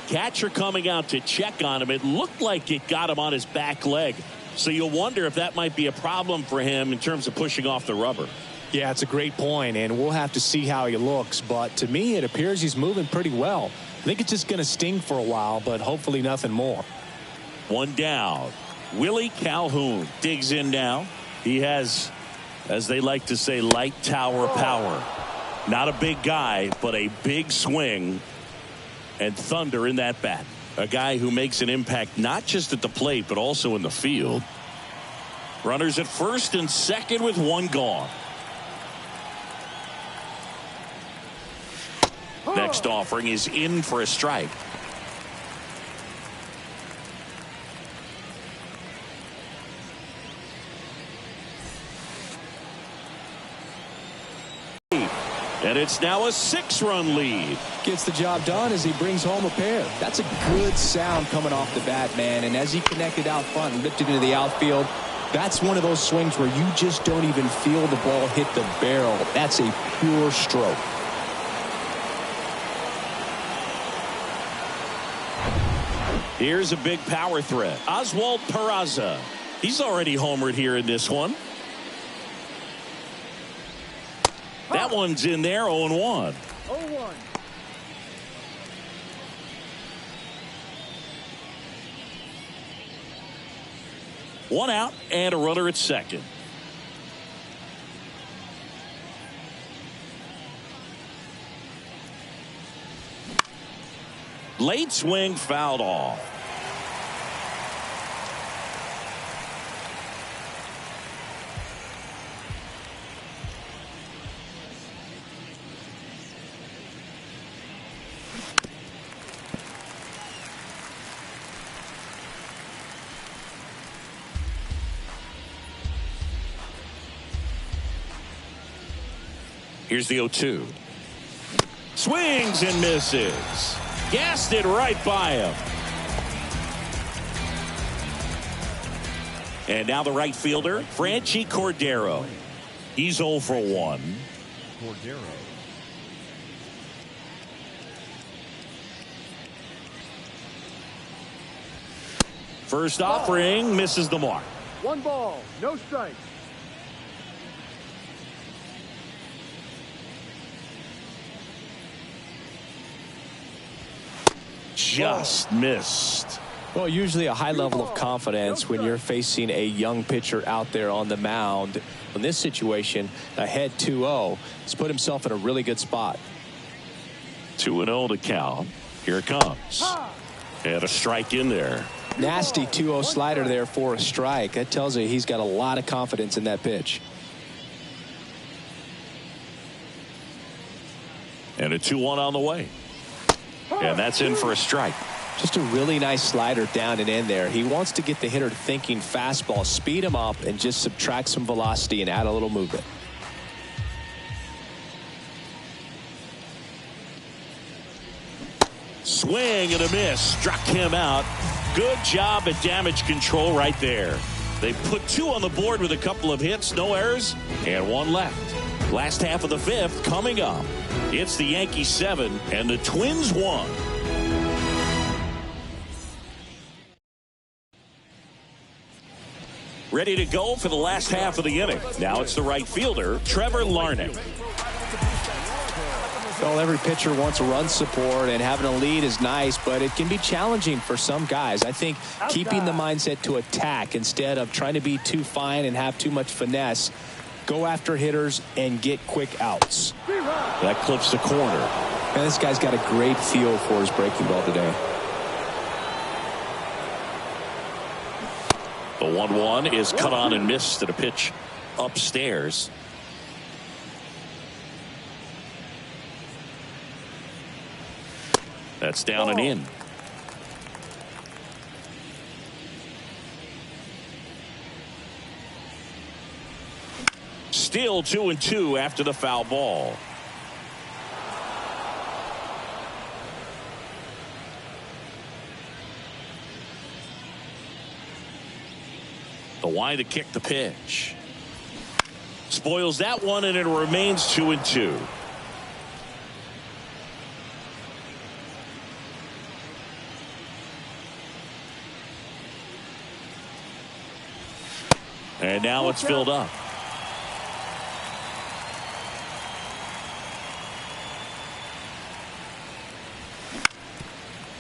Catcher coming out to check on him. It looked like it got him on his back leg. So you'll wonder if that might be a problem for him in terms of pushing off the rubber. Yeah, it's a great point, and we'll have to see how he looks. But to me, it appears he's moving pretty well. I think it's just going to sting for a while, but hopefully nothing more. One down. Willie Calhoun digs in now. He has, as they like to say, light tower power. Not a big guy, but a big swing. And thunder in that bat. A guy who makes an impact not just at the plate but also in the field. Runners at first and second with one gone. Next offering is in for a strike. And it's now a 6-run lead. Gets the job done as he brings home a pair. That's a good sound coming off the bat, man. And as he connected out front and lifted into the outfield, that's one of those swings where you just don't even feel the ball hit the barrel. That's a pure stroke. Here's a big power threat. Oswald Peraza. He's already homered here in this one. That one's in there, 0-1. 0-1. One out and a runner at second. Late swing fouled off. Here's the 0-2. Swings and misses. Gassed it right by him. And now the right fielder, Franchi Cordero. He's 0 for 1. Cordero. First offering misses the mark. 1 ball, no strikes. Just missed. Well, usually a high level of confidence when you're facing a young pitcher out there on the mound. In this situation, ahead 2-0, he's put himself in a really good spot. 2-0 to count. Here it comes. And a strike in there. Nasty 2-0 slider there for a strike. That tells you he's got a lot of confidence in that pitch. And a 2-1 on the way. And that's in for a strike. Just a really nice slider down and in there. He wants to get the hitter thinking fastball, speed him up, and just subtract some velocity and add a little movement. Swing and a miss. Struck him out. Good job at damage control right there. They put 2 on the board with a couple of hits, no errors, and 1 left. Last half of the 5th coming up. It's the Yankees 7 and the Twins 1. Ready to go for the last half of the inning. Now it's the right fielder, Trevor Larnach. Well, every pitcher wants run support, and having a lead is nice, but it can be challenging for some guys. I think keeping the mindset to attack instead of trying to be too fine and have too much finesse, go after hitters and get quick outs. That clips the corner. And this guy's got a great feel for his breaking ball today. The 1-1 is cut on and missed at a pitch upstairs. That's down and in. Still 2-2 after the foul ball. The wind to kick the pitch. Spoils that one, and it remains 2-2. And now it's filled up.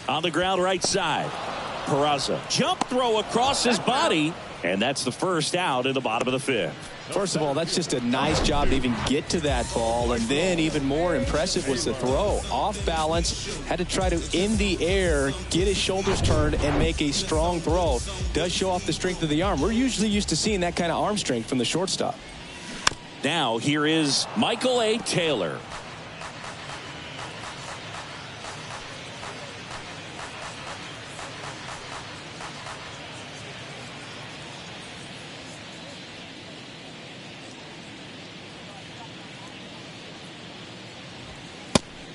On the ground right side. Peraza. Jump throw across his body. And that's the first out in the bottom of the 5th. First of all, that's just a nice job to even get to that ball. And then even more impressive was the throw. Off balance, had to try to, in the air, get his shoulders turned and make a strong throw. Does show off the strength of the arm. We're usually used to seeing that kind of arm strength from the shortstop. Now here is Michael A. Taylor.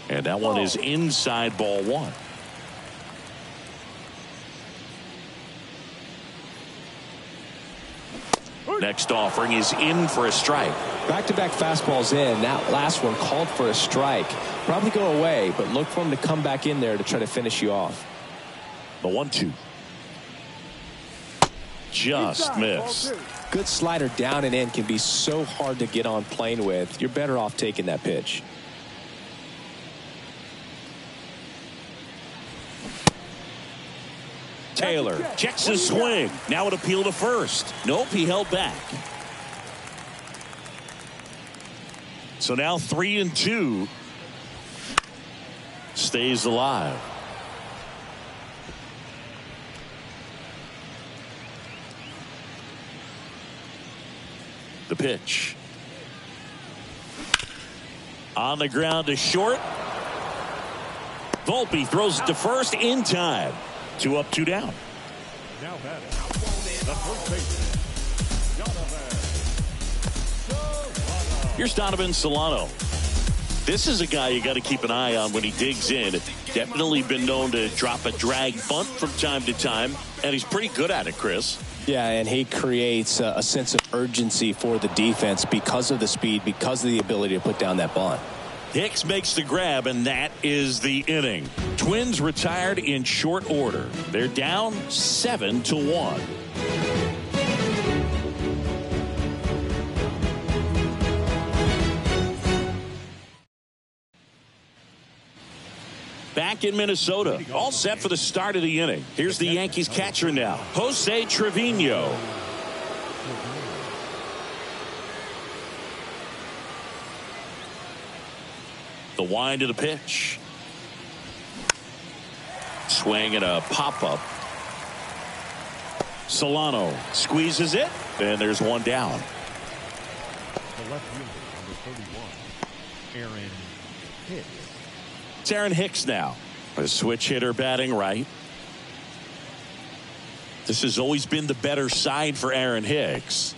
And that one is inside ball 1. Next offering is in for a strike. Back-to-back fastballs in. That last one called for a strike. Probably go away, but look for him to come back in there to try to finish you off. The 1-2. Just missed. Good slider down and in can be so hard to get on plane with. You're better off taking that pitch. Taylor checks his swing. Now an appeal to first. Nope, he held back. So now 3-2. Stays alive. The pitch. On the ground to short. Volpe throws it to first in time. 2 up, 2 down. Now batting, the first baseman, Here's Donovan Solano. This is a guy you got to keep an eye on when he digs in. Definitely been known to drop a drag bunt from time to time, and he's pretty good at it, Chris. Yeah, and he creates a sense of urgency for the defense because of the speed, because of the ability to put down that bunt. Hicks makes the grab, and that is the inning. Twins retired in short order. They're down 7-1. Back in Minnesota, all set for the start of the inning. Here's the Yankees catcher now, Jose Trevino. The wind of the pitch. Swing and a pop-up. Solano squeezes it, and there's one down. the left fielder, number 31, Aaron Hicks. It's Aaron Hicks now. A switch hitter batting right. This has always been the better side for Aaron Hicks.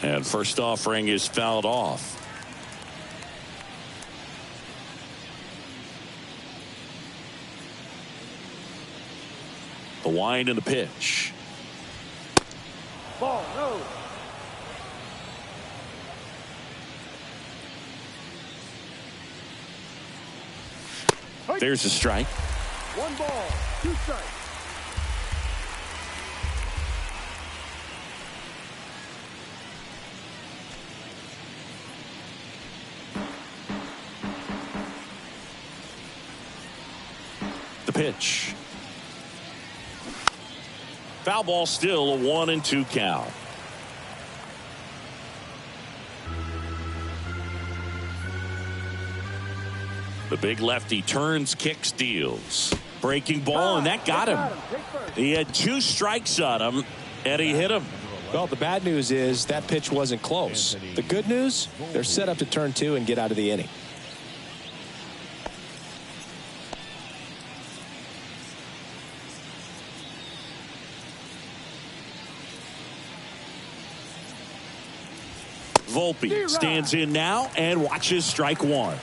And first offering is fouled off. The wind and the pitch. Ball, no. There's a strike. 1 ball, 2 strikes. The pitch. Foul ball, still a 1-2 count. The big lefty turns, kicks, deals. Breaking ball, and that got him. He had 2 strikes on him, and he hit him. Well, the bad news is that pitch wasn't close. The good news, they're set up to turn 2 and get out of the inning. Volpe stands in now and watches strike 1.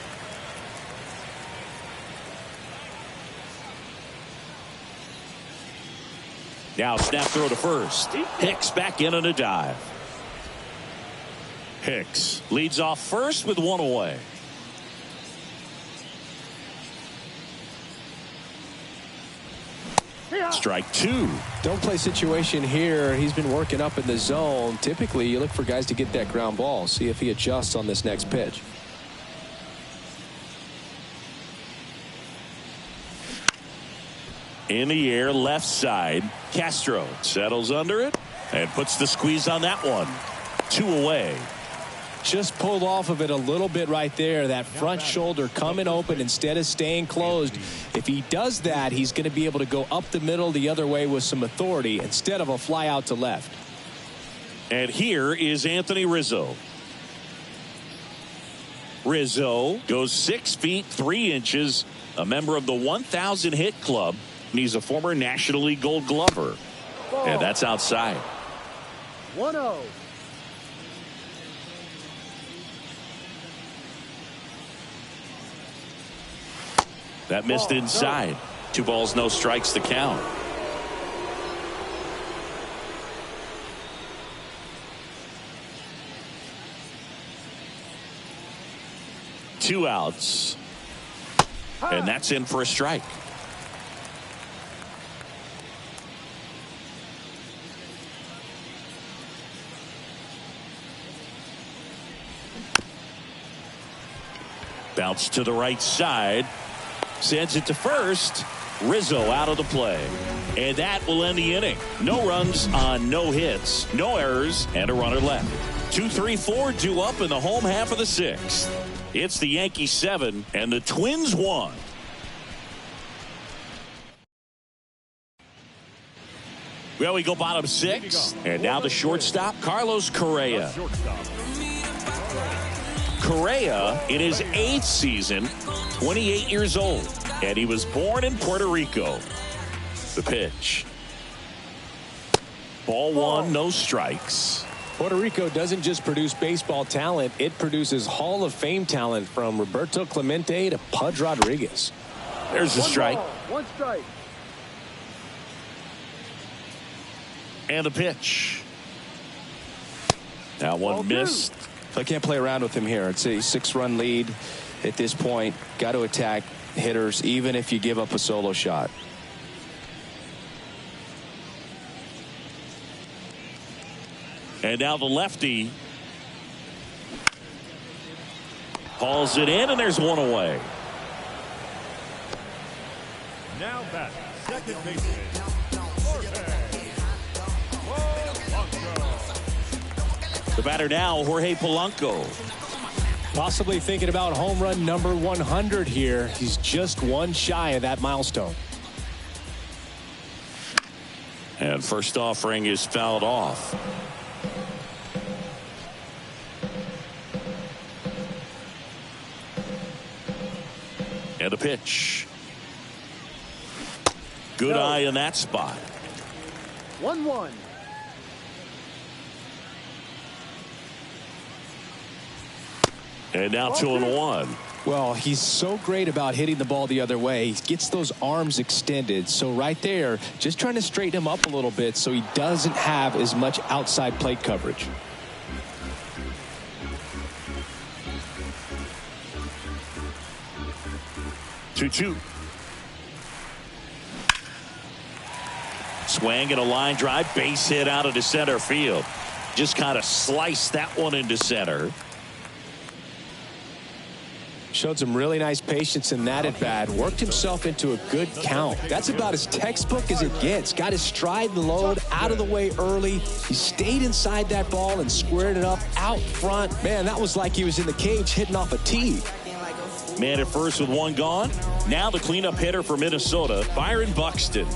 Now snap throw to first. Hicks back in on a dive. Hicks leads off first with 1 away. Strike 2. Don't play situation here. He's been working up in the zone. Typically, you look for guys to get that ground ball. See if he adjusts on this next pitch. In the air, left side. Castro settles under it and puts the squeeze on that one. 2 away. Just pulled off of it a little bit right there. That front shoulder coming open instead of staying closed. If he does that, he's going to be able to go up the middle the other way with some authority instead of a fly out to left. And here is Anthony Rizzo. Rizzo goes 6 feet 3 inches, a member of the 1,000 hit club, and he's a former National League Gold Glover. And that's outside. 1-0. That missed inside. 2 balls, no strikes to count. 2 outs. And that's in for a strike. Bounce to the right side. Sends it to first. Rizzo out of the play. And that will end the inning. No runs on no hits, no errors, and a runner left. 2-3-4 due up in the home half of the 6th. It's the Yankees 7 and the Twins 1. Well, we go bottom 6. And now the shortstop, Carlos Correa. Correa in his 8th season, 28 years old. And he was born in Puerto Rico. The pitch. Ball 1, no strikes. Puerto Rico doesn't just produce baseball talent, it produces Hall of Fame talent from Roberto Clemente to Pudge Rodriguez. There's a strike. One strike. And a pitch. Now one missed. I can't play around with him here. It's a 6-run lead at this point. Got to attack hitters even if you give up a solo shot. And now the lefty hauls it in, and there's one away. Now back, second baseman. The batter now, Jorge Polanco. Possibly thinking about home run number 100 here. He's just one shy of that milestone. And first offering is fouled off. And a pitch. Good eye in that spot. 1-1. And now 2-1. Well, he's so great about hitting the ball the other way. He gets those arms extended. So right there, just trying to straighten him up a little bit so he doesn't have as much outside plate coverage. Two. Swing and a line drive, base hit out into center field. Just kind of sliced that one into center. Showed some really nice patience in that at bat. Worked himself into a good count. That's about as textbook as it gets. Got his stride and load out of the way early. He stayed inside that ball and squared it up out front. Man, that was like he was in the cage hitting off a tee. Man at first with one gone. Now the cleanup hitter for Minnesota, Byron Buxton.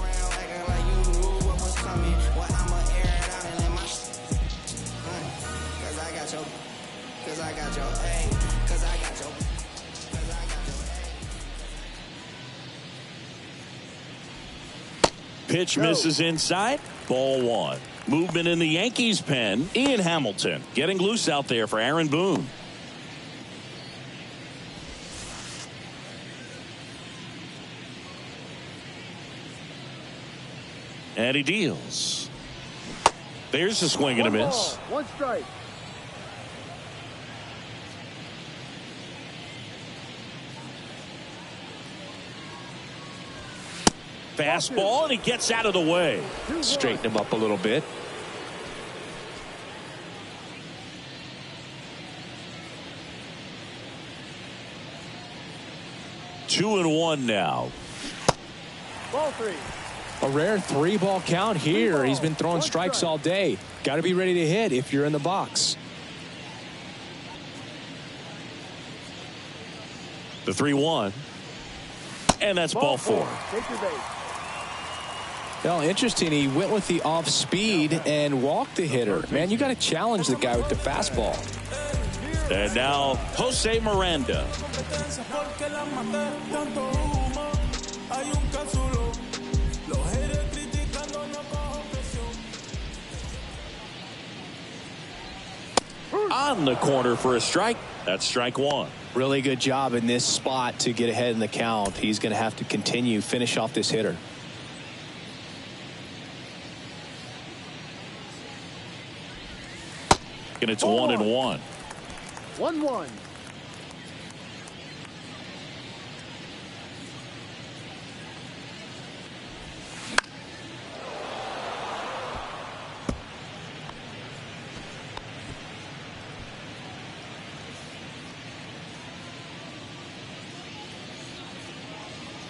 Pitch misses inside. Ball 1. Movement in the Yankees pen. Ian Hamilton getting loose out there for Aaron Boone. And he deals. There's a swing and a miss. One strike. Fastball, and he gets out of the way. Straighten him up a little bit. Two and one now. Ball 3. A rare 3-ball count here. He's been throwing strikes all day. Got to be ready to hit if you're in the box. The 3-1. And that's ball 4. Take your base. Well, interesting. He went with the off speed and walked the hitter. Man, you got to challenge the guy with the fastball. And now Jose Miranda. On the corner for a strike. That's strike 1. Really good job in this spot to get ahead in the count. He's going to have to continue, finish off this hitter. And it's 1-1. 1-1.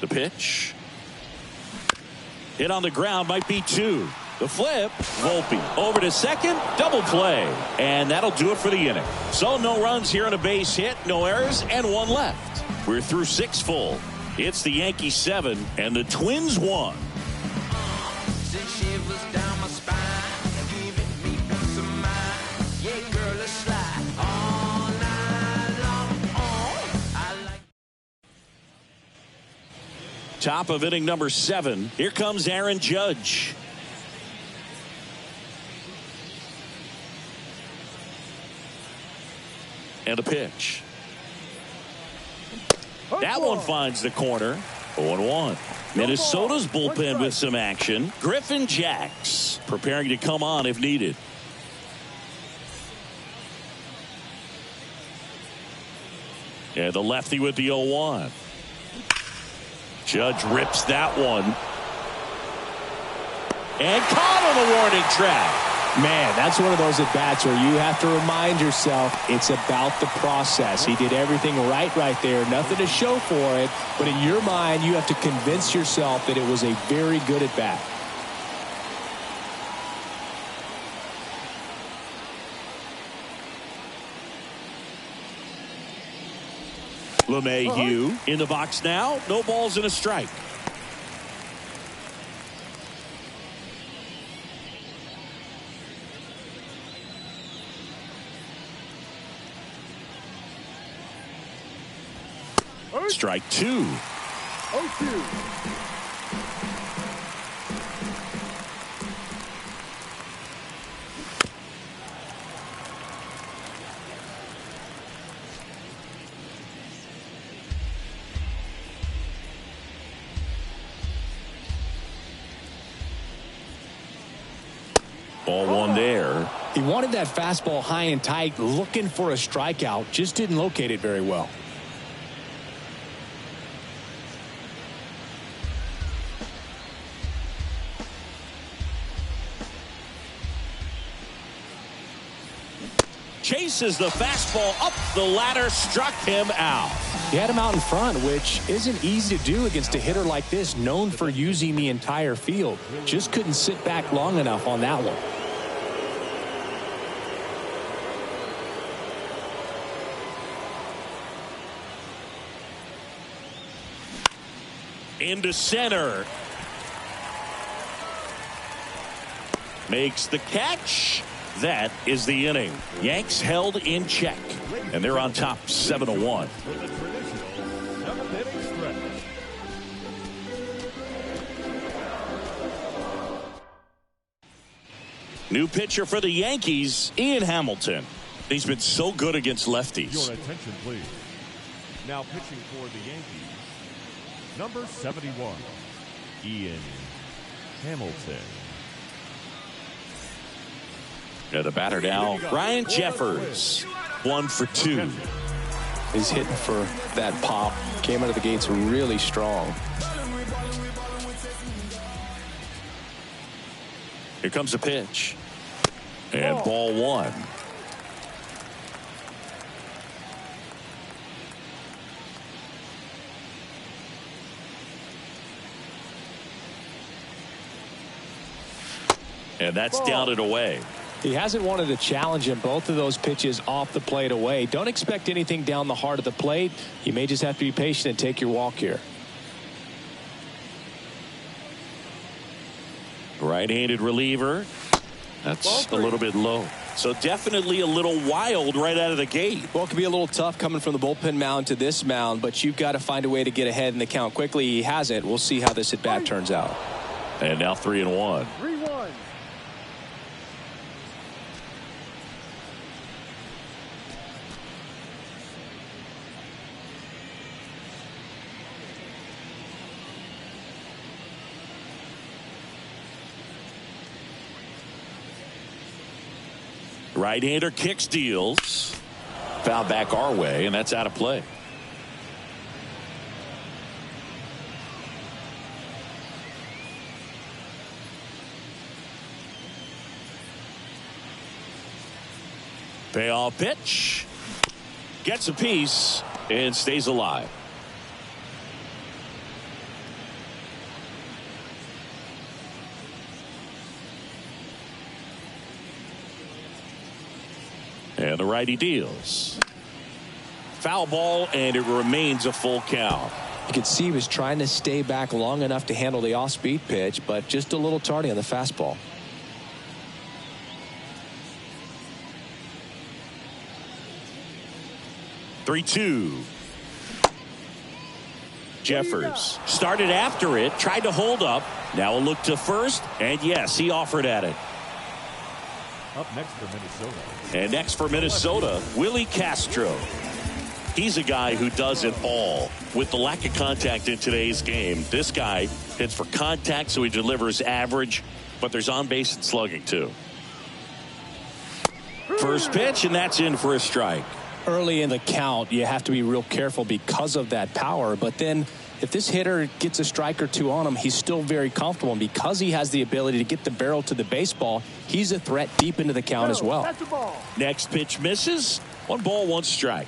The pitch. Hit on the ground, might be 2. The flip, Volpe over to second, double play. And that'll do it for the inning. So no runs here on a base hit, no errors, and 1 left. We're through 6 full. It's the Yankees 7 and the Twins 1. Top of inning number 7. Here comes Aaron Judge. And a pitch. That one finds the corner. 0-1. Minnesota's bullpen with some action. Griffin Jacks preparing to come on if needed. And the lefty with the 0-1. Judge rips that one. And caught on the warning track. Man, that's one of those at-bats where you have to remind yourself it's about the process. He did everything right there. Nothing to show for it. But in your mind, you have to convince yourself that it was a very good at-bat. LeMahieu in the box now. No balls and a strike. Strike 2. 0-2. Ball 1 there. He wanted that fastball high and tight, looking for a strikeout. Just didn't locate it very well. Chases the fastball up the ladder, struck him out. He had him out in front, which isn't easy to do against a hitter like this, known for using the entire field. Just couldn't sit back long enough on that one. Into center. Makes the catch. That is the inning. Yanks held in check, and they're on top 7-1. New pitcher for the Yankees, Ian Hamilton. He's been so good against lefties. Your attention, please. Now pitching for the Yankees, number 71, Ian Hamilton. The batter now, Ryan Jeffers. 1 for 2. He's hitting for that pop. Came out of the gates really strong. Here comes a pitch. And ball 1. And that's down and away. He hasn't wanted to challenge him. Both of those pitches off the plate away. Don't expect anything down the heart of the plate. You may just have to be patient and take your walk here. Right-handed reliever. That's a little bit low. So definitely a little wild right out of the gate. Well, it can be a little tough coming from the bullpen mound to this mound, but you've got to find a way to get ahead in the count quickly. He hasn't. We'll see how this at-bat turns out. And now 3-1. 3-1. Right-hander kick steals. Foul back our way, and that's out of play. Payoff pitch. Gets a piece and stays alive. And the righty deals. Foul ball, and it remains a full count. You could see he was trying to stay back long enough to handle the off-speed pitch, but just a little tardy on the fastball. Three-two. Jeffers started after it, tried to hold up. Now a look to first, and yes, he offered at it. Up next for Minnesota. And next for Minnesota, Willie Castro. He's a guy who does it all. With the lack of contact in today's game, this guy hits for contact, so he delivers average, but there's on-base and slugging too. First pitch, and that's in for a strike. Early in the count, you have to be real careful because of that power, but then if this hitter gets a strike or two on him, he's still very comfortable, and because he has the ability to get the barrel to the baseball, he's a threat deep into the count as well. That's the ball. Next pitch misses. 1 ball, 1 strike.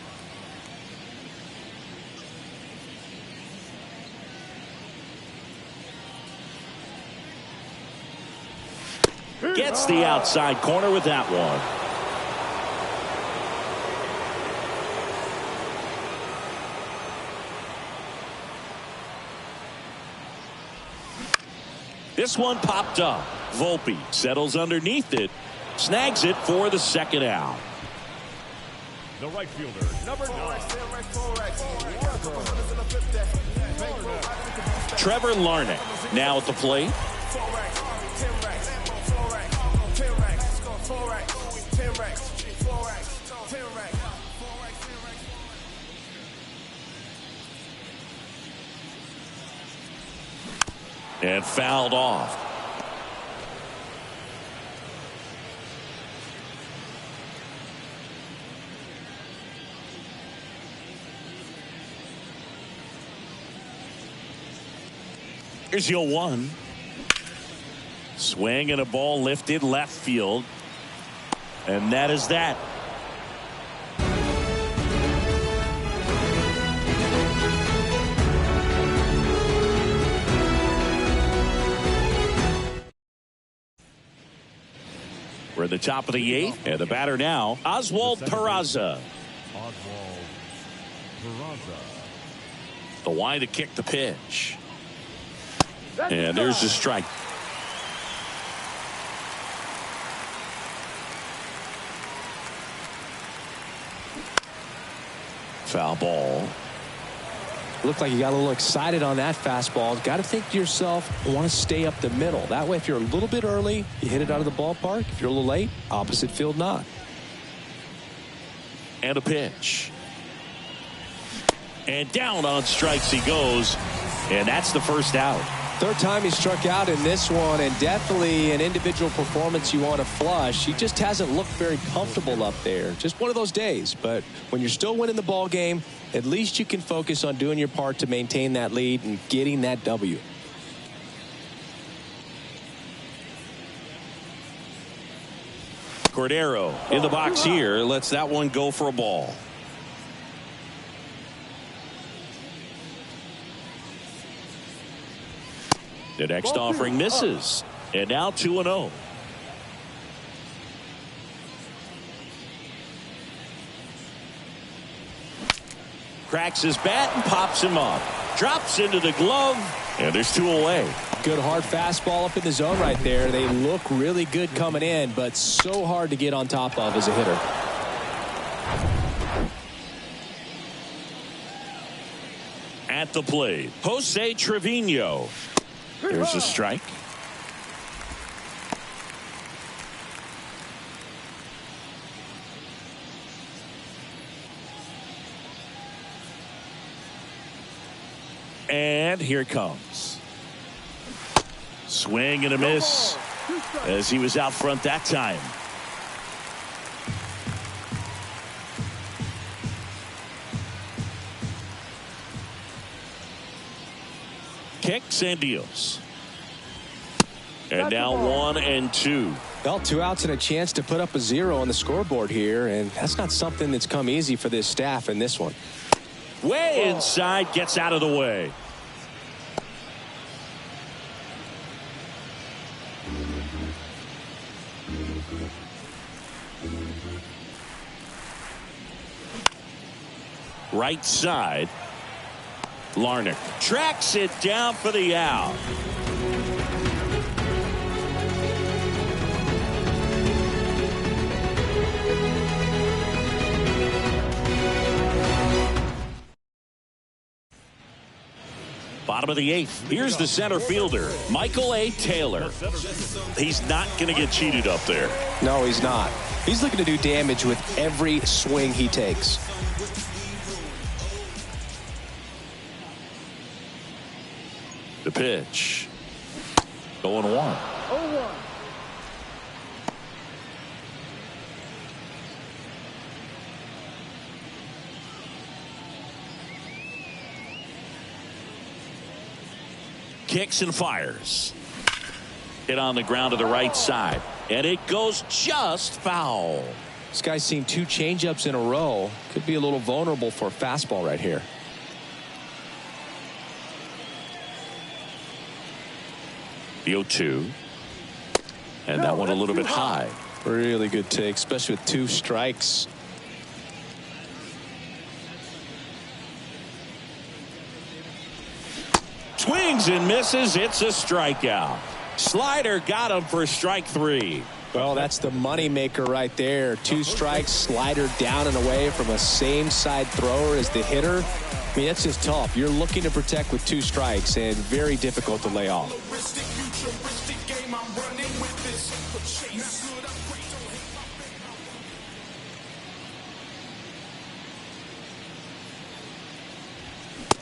Gets the outside corner with that one. This one popped up. Volpe settles underneath it, snags it for the second out. The right fielder, number 9. Trevor Larnach now at the plate. And fouled off. Here's your 1. Swing and a ball lifted left field. And that is that. We're at the top of the 8th, and the batter now, Oswald Peraza. Oswald Peraza. The wide to kick the pitch. And there's the strike. Foul ball. Looked like you got a little excited on that fastball. Got to think to yourself, I want to stay up the middle. That way, if you're a little bit early, you hit it out of the ballpark. If you're a little late, opposite field knock. And a pitch. And down on strikes he goes. And that's the first out. Third time he struck out in this one, and definitely an individual performance you want to flush. He just hasn't looked very comfortable up there. Just one of those days. But when you're still winning the ball game, at least you can focus on doing your part to maintain that lead and getting that W. Cordero in the box here lets that one go for a ball. The next offering misses. And now 2-0. Cracks his bat and pops him up. Drops into the glove. And there's 2 away. Good hard fastball up in the zone right there. They look really good coming in, but so hard to get on top of as a hitter. At the plate, Jose Trevino. There's a strike. And here it comes. Swing and a miss as he was out front that time. Kicks and deals. And now 1-2. Well, 2 outs and a chance to put up a 0 on the scoreboard here, and that's not something that's come easy for this staff in this one. Way inside, gets out of the way. Right side. Larnach tracks it down for the out. Bottom of the 8th. Here's the center fielder, Michael A. Taylor. He's not going to get cheated up there. No, he's not. He's looking to do damage with every swing he takes. The pitch. 0-1. 0-1. Kicks and fires. Hit on the ground to the right side. And it goes just foul. This guy's seen 2 changeups in a row. Could be a little vulnerable for a fastball right here. The 0-2. And that one a little bit high. Really good take, especially with 2 strikes. Swings and misses. It's a strikeout. Slider got him for strike 3. Well, that's the money maker right there. 2 strikes, slider down and away from a same side thrower as the hitter. I mean, that's just tough. You're looking to protect with 2 strikes and very difficult to lay off.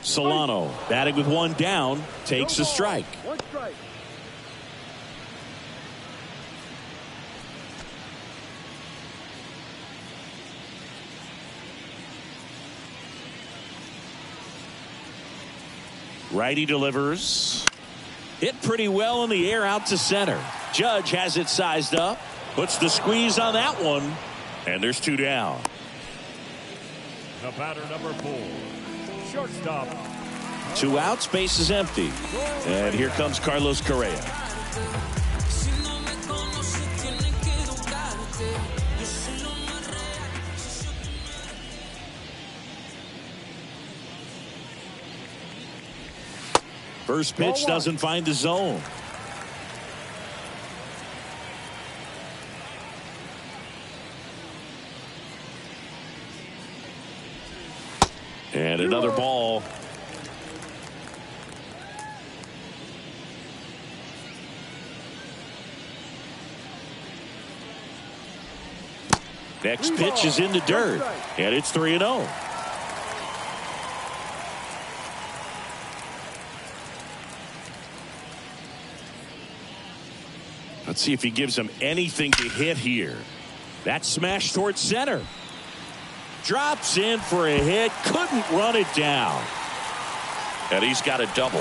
Solano batting with 1 down, takes a strike. 1 strike. Righty delivers. Hit pretty well in the air out to center. Judge has it sized up. Puts the squeeze on that one. And there's 2 down. The batter number 4. Shortstop. 2 outs, base is empty. And here comes Carlos Correa. First pitch doesn't find the zone. And another ball. Next pitch is in the dirt. And it's 3-0. Let's see if he gives him anything to hit here. That smash towards center. Drops in for a hit. Couldn't run it down. And he's got a double.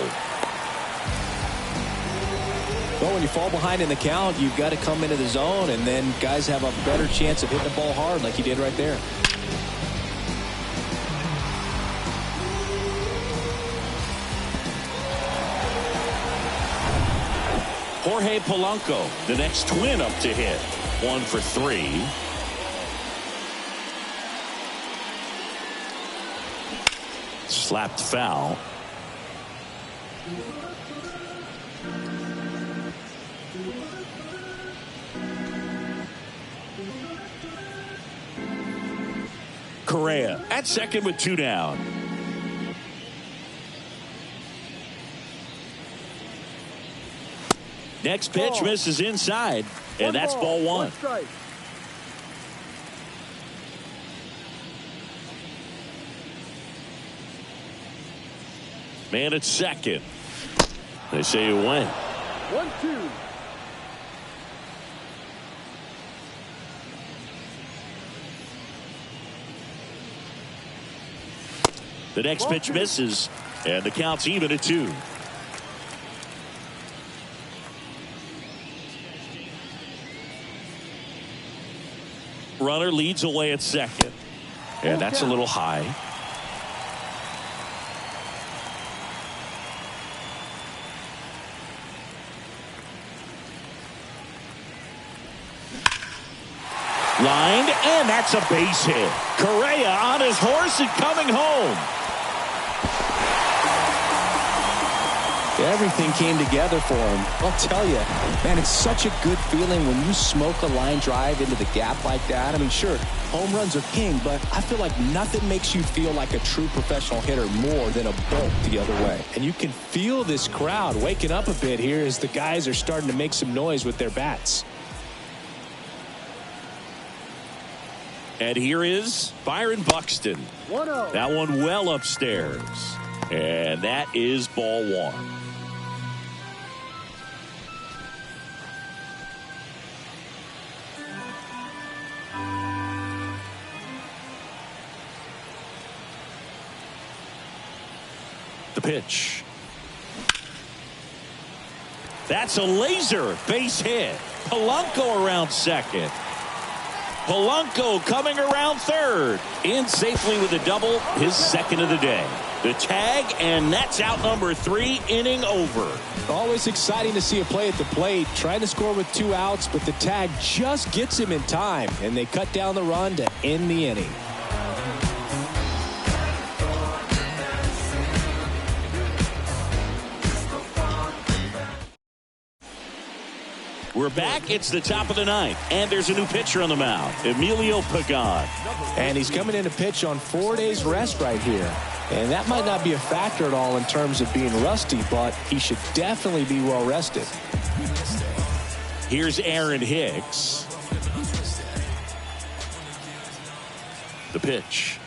Well, when you fall behind in the count, you've got to come into the zone, and then guys have a better chance of hitting the ball hard like he did right there. Jorge Polanco, the next twin up to hit. 1 for 3. Slapped foul. Correa at second with 2 down. Next pitch misses inside, and that's ball 1. 1 strike. Man at second. They say you win. 1-2. The next pitch misses, and the count's even at 2. Runner leads away at second, and that's a little high. Lined, and that's a base hit. Correa on his horse and coming home. Everything came together for him. I'll tell you, man, it's such a good feeling when you smoke a line drive into the gap like that. I mean, sure, home runs are king, but I feel like nothing makes you feel like a true professional hitter more than a bolt the other way. And you can feel this crowd waking up a bit here as the guys are starting to make some noise with their bats. And here is Byron Buxton. 1-0. That one well upstairs. And that is ball one. The pitch. That's a laser base hit. Polanco around second. Polanco coming around third. In safely with a double, his second of the day. The tag, and that's out number 3, inning over. Always exciting to see a play at the plate. Trying to score with 2 outs, but the tag just gets him in time, and they cut down the run to end the inning. We're back. It's the top of the ninth, and there's a new pitcher on the mound, Emilio Pagan. And he's coming in to pitch on 4 days rest right here. And that might not be a factor at all in terms of being rusty, but he should definitely be well rested. Here's Aaron Hicks. The pitch.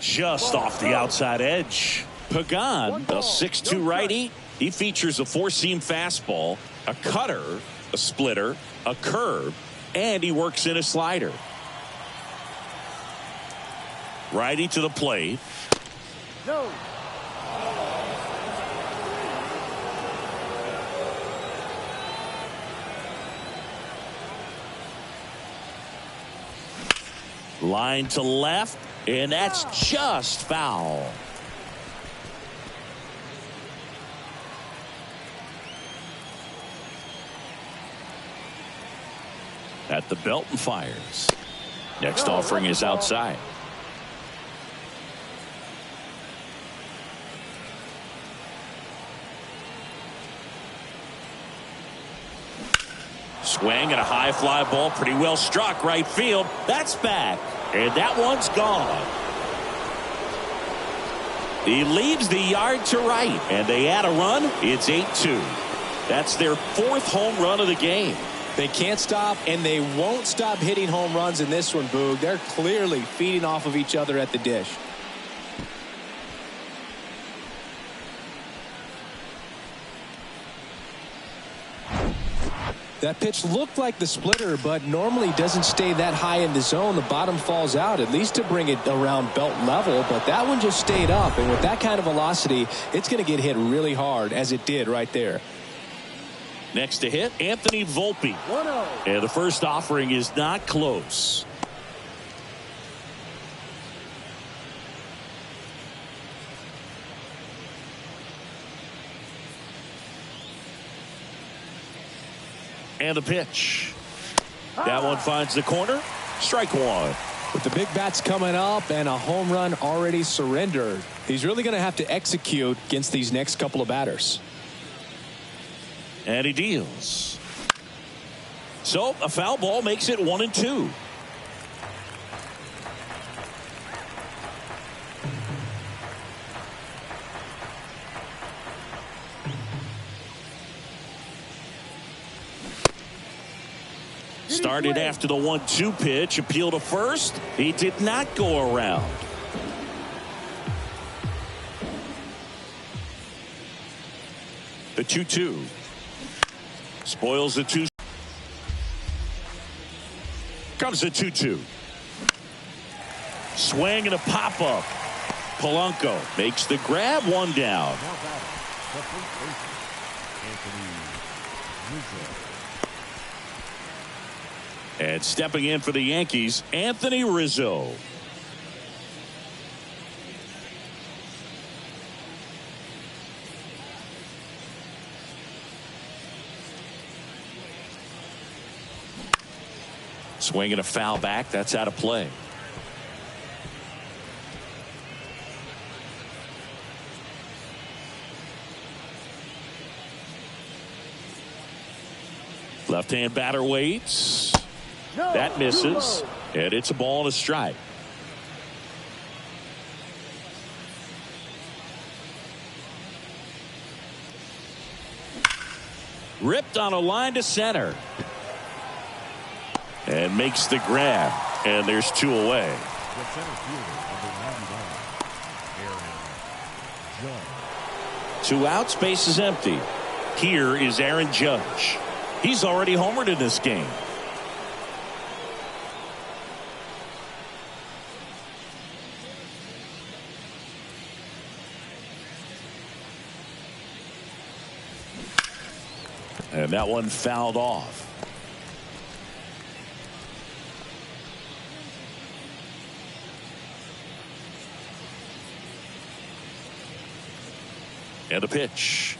Just off the outside edge. Pagan, a 6'2 righty. He features a 4-seam fastball, a cutter, a splitter, a curve, and he works in a slider. Righty to the plate. No. Line to left, and that's just foul. At the belt and fires. Next offering is outside. Swing and a high fly ball, pretty well struck right field. That's back, and that one's gone. He leaves the yard to right, and they add a run. It's 8-2. That's their 4th home run of the game. They can't stop, and they won't stop hitting home runs in this one, Boog. They're clearly feeding off of each other at the dish. That pitch looked like the splitter, but normally doesn't stay that high in the zone. The bottom falls out, at least to bring it around belt level, but that one just stayed up, and with that kind of velocity, it's going to get hit really hard, as it did right there. Next to hit, Anthony Volpe. 1-0. And the first offering is not close. And the pitch. That one finds the corner. Strike one. With the big bats coming up and a home run already surrendered, he's really going to have to execute against these next couple of batters. And he deals. So a foul ball makes it 1-2. Started after the 1-2 pitch, appeal to first. He did not go around. The 2-2. Spoils the 2. Comes the 2-2. Swing and a pop-up. Polanco makes the grab, one down. And stepping in for the Yankees, Anthony Rizzo. Swing and a foul back. That's out of play. Left-hand batter waits. No, that misses. And it's a ball and a strike. Ripped on a line to center. And makes the grab. And there's 2 away. The center fielder, number 99, Aaron Judge. 2 outs, base is empty. Here is Aaron Judge. He's already homered in this game. And that one fouled off. And a pitch.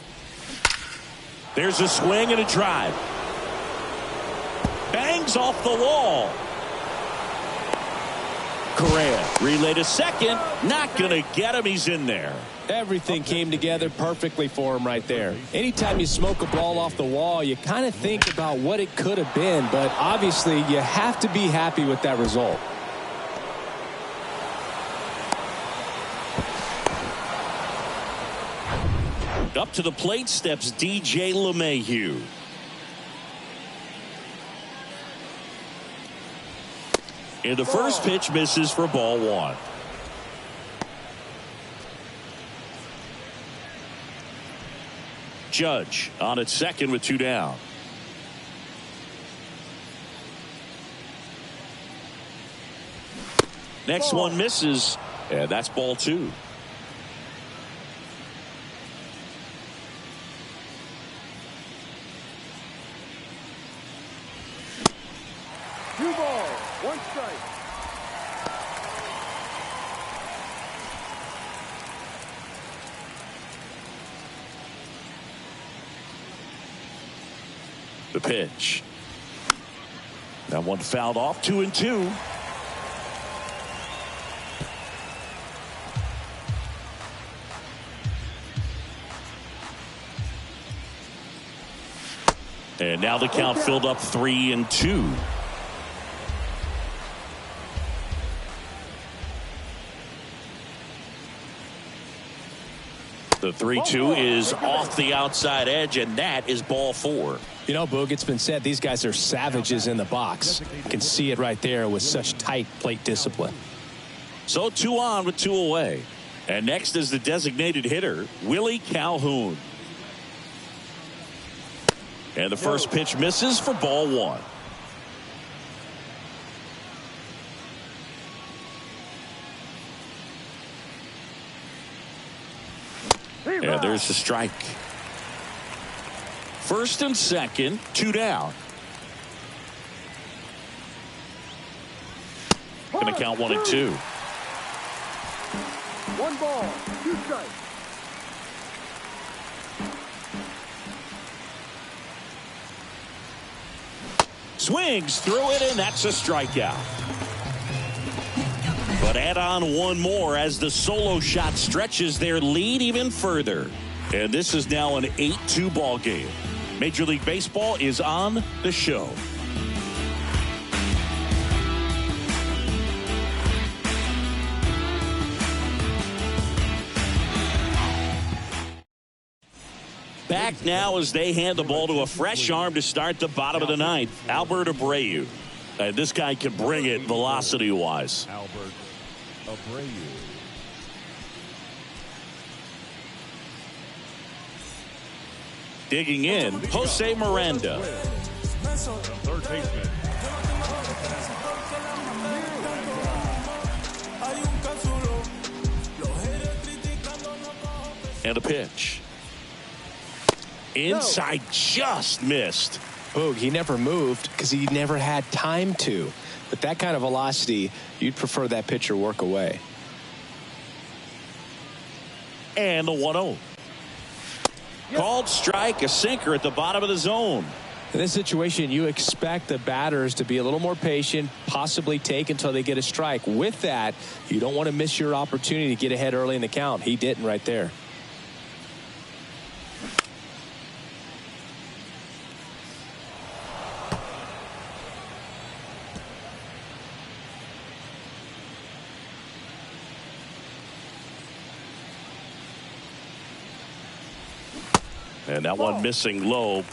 There's a swing and a drive. Bangs off the wall. Correa relay to second. Not going to get him. He's in there. Everything came together perfectly for him right there. Anytime you smoke a ball off the wall, you kind of think about what it could have been, but obviously you have to be happy with that result. Up to the plate steps DJ LeMahieu. And the first pitch misses for ball 1. Judge on at second with 2 down. Next one misses, and that's ball 2. The pitch. That one fouled off. 2-2. And now the count filled up 3-2. The 3-2 is off the outside edge, and that is ball 4. You know, Boog, it's been said these guys are savages in the box. You can see it right there with such tight plate discipline. So 2 on with 2 away. And next is the designated hitter, Willie Calhoun. And the first pitch misses for ball 1. And there's the strike. First and second, 2 down. Going to count 1-2. 1 ball, 2 strikes. Swings through it, and that's a strikeout. But add on 1 more as the solo shot stretches their lead even further. And this is now an 8-2 ball game. Major League Baseball is on the show. Back now as they hand the ball to a fresh arm to start the bottom of the 9th. Albert Abreu. And this guy can bring it velocity-wise. Albert Abreu. Digging in, Jose Miranda. The third baseman. And a pitch. Inside, just missed. Boog, he never moved because he never had time to. But that kind of velocity, you'd prefer that pitcher work away. And the 1-0. Called strike, a sinker at the bottom of the zone. In this situation, you expect the batters to be a little more patient, possibly take until they get a strike. With that, you don't want to miss your opportunity to get ahead early in the count. He didn't right there. And that one missing low.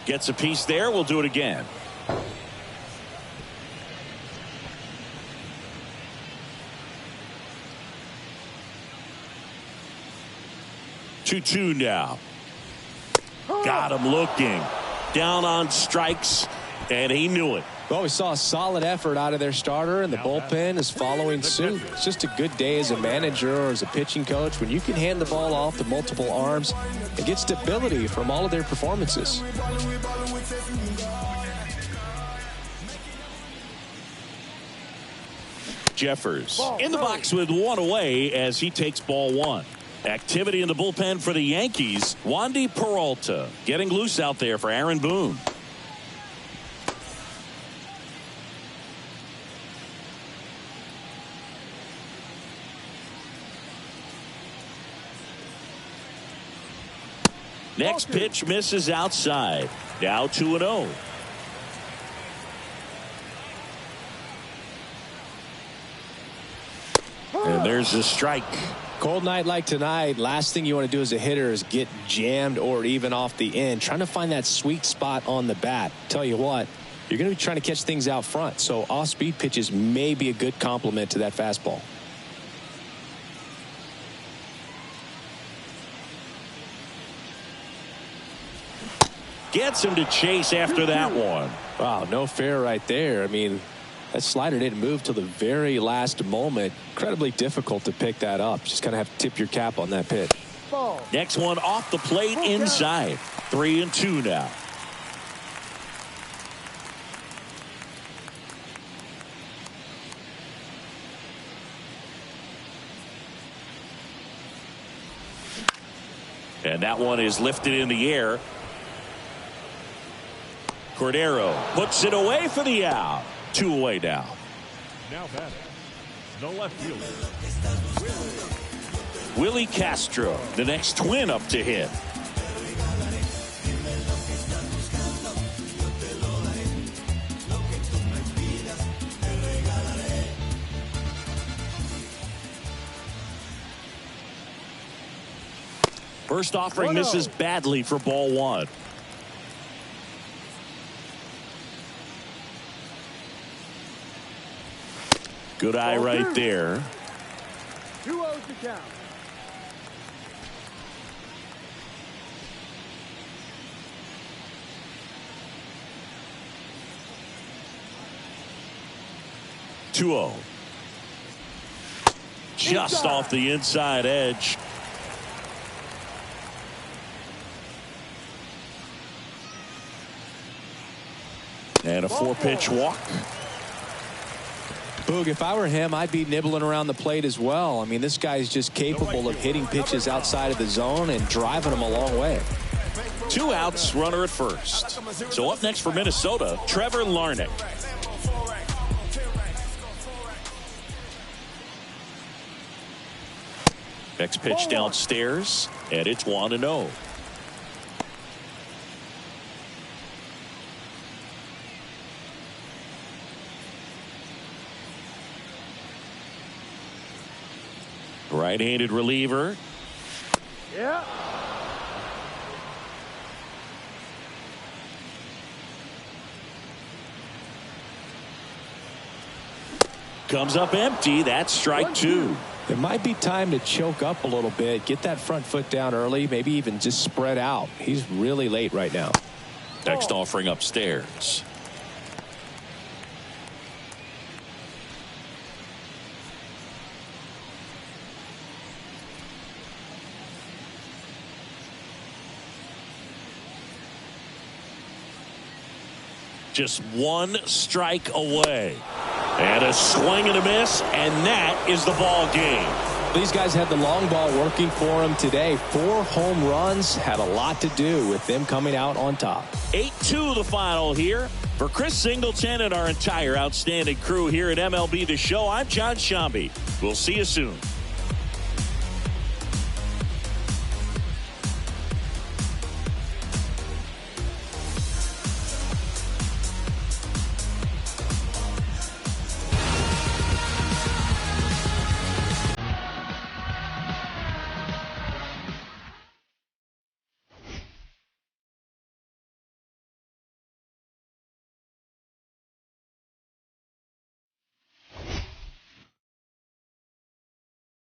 Gets a piece there. We'll do it again. Two now. Got him looking. Down on strikes, and he knew it. Well, we saw a solid effort out of their starter, and the bullpen is following suit. It's just a good day as a manager or as a pitching coach when you can hand the ball off to multiple arms and get stability from all of their performances. Jeffers in the box with one away as he takes ball one. Activity in the bullpen for the Yankees. Wandy Peralta getting loose out there for Aaron Boone. Next pitch misses outside. Now 2-0. And there's a strike. Cold night like tonight, last thing you want to do as a hitter is get jammed or even off the end. Trying to find that sweet spot on the bat. Tell you what, you're going to be trying to catch things out front. So off-speed pitches may be a good complement to that fastball. Gets him to chase after that one. Wow, no fair right there. I mean, that slider didn't move till the very last moment. Incredibly difficult to pick that up. Just kind of have to tip your cap on that pitch. Next one off the plate inside. 3-2 now. And that one is lifted in the air. Cordero puts it away for the out. 2 away now. Now batting, the left fielder, Willie Castro, the next twin up to hit. First offering misses badly for ball one. Good eye right there. 2-0 to count. Just off the inside edge. And a 4-pitch walk. Boog, if I were him, I'd be nibbling around the plate as well. I mean, this guy's just capable of hitting pitches outside of the zone and driving them a long way. 2 outs, runner at first. So up next for Minnesota, Trevor Larnach. Next pitch downstairs, and it's 1-0. Right-handed reliever. Yeah. Comes up empty. That's strike 2. It might be time to choke up a little bit, get that front foot down early, maybe even just spread out. He's really late right now. Next offering upstairs. Just one strike away. And a swing and a miss, and that is the ball game. These guys had the long ball working for them today. 4 home runs had a lot to do with them coming out on top. 8-2 the final here. For Chris Singleton and our entire outstanding crew here at MLB The Show, I'm John Shambi. We'll see you soon.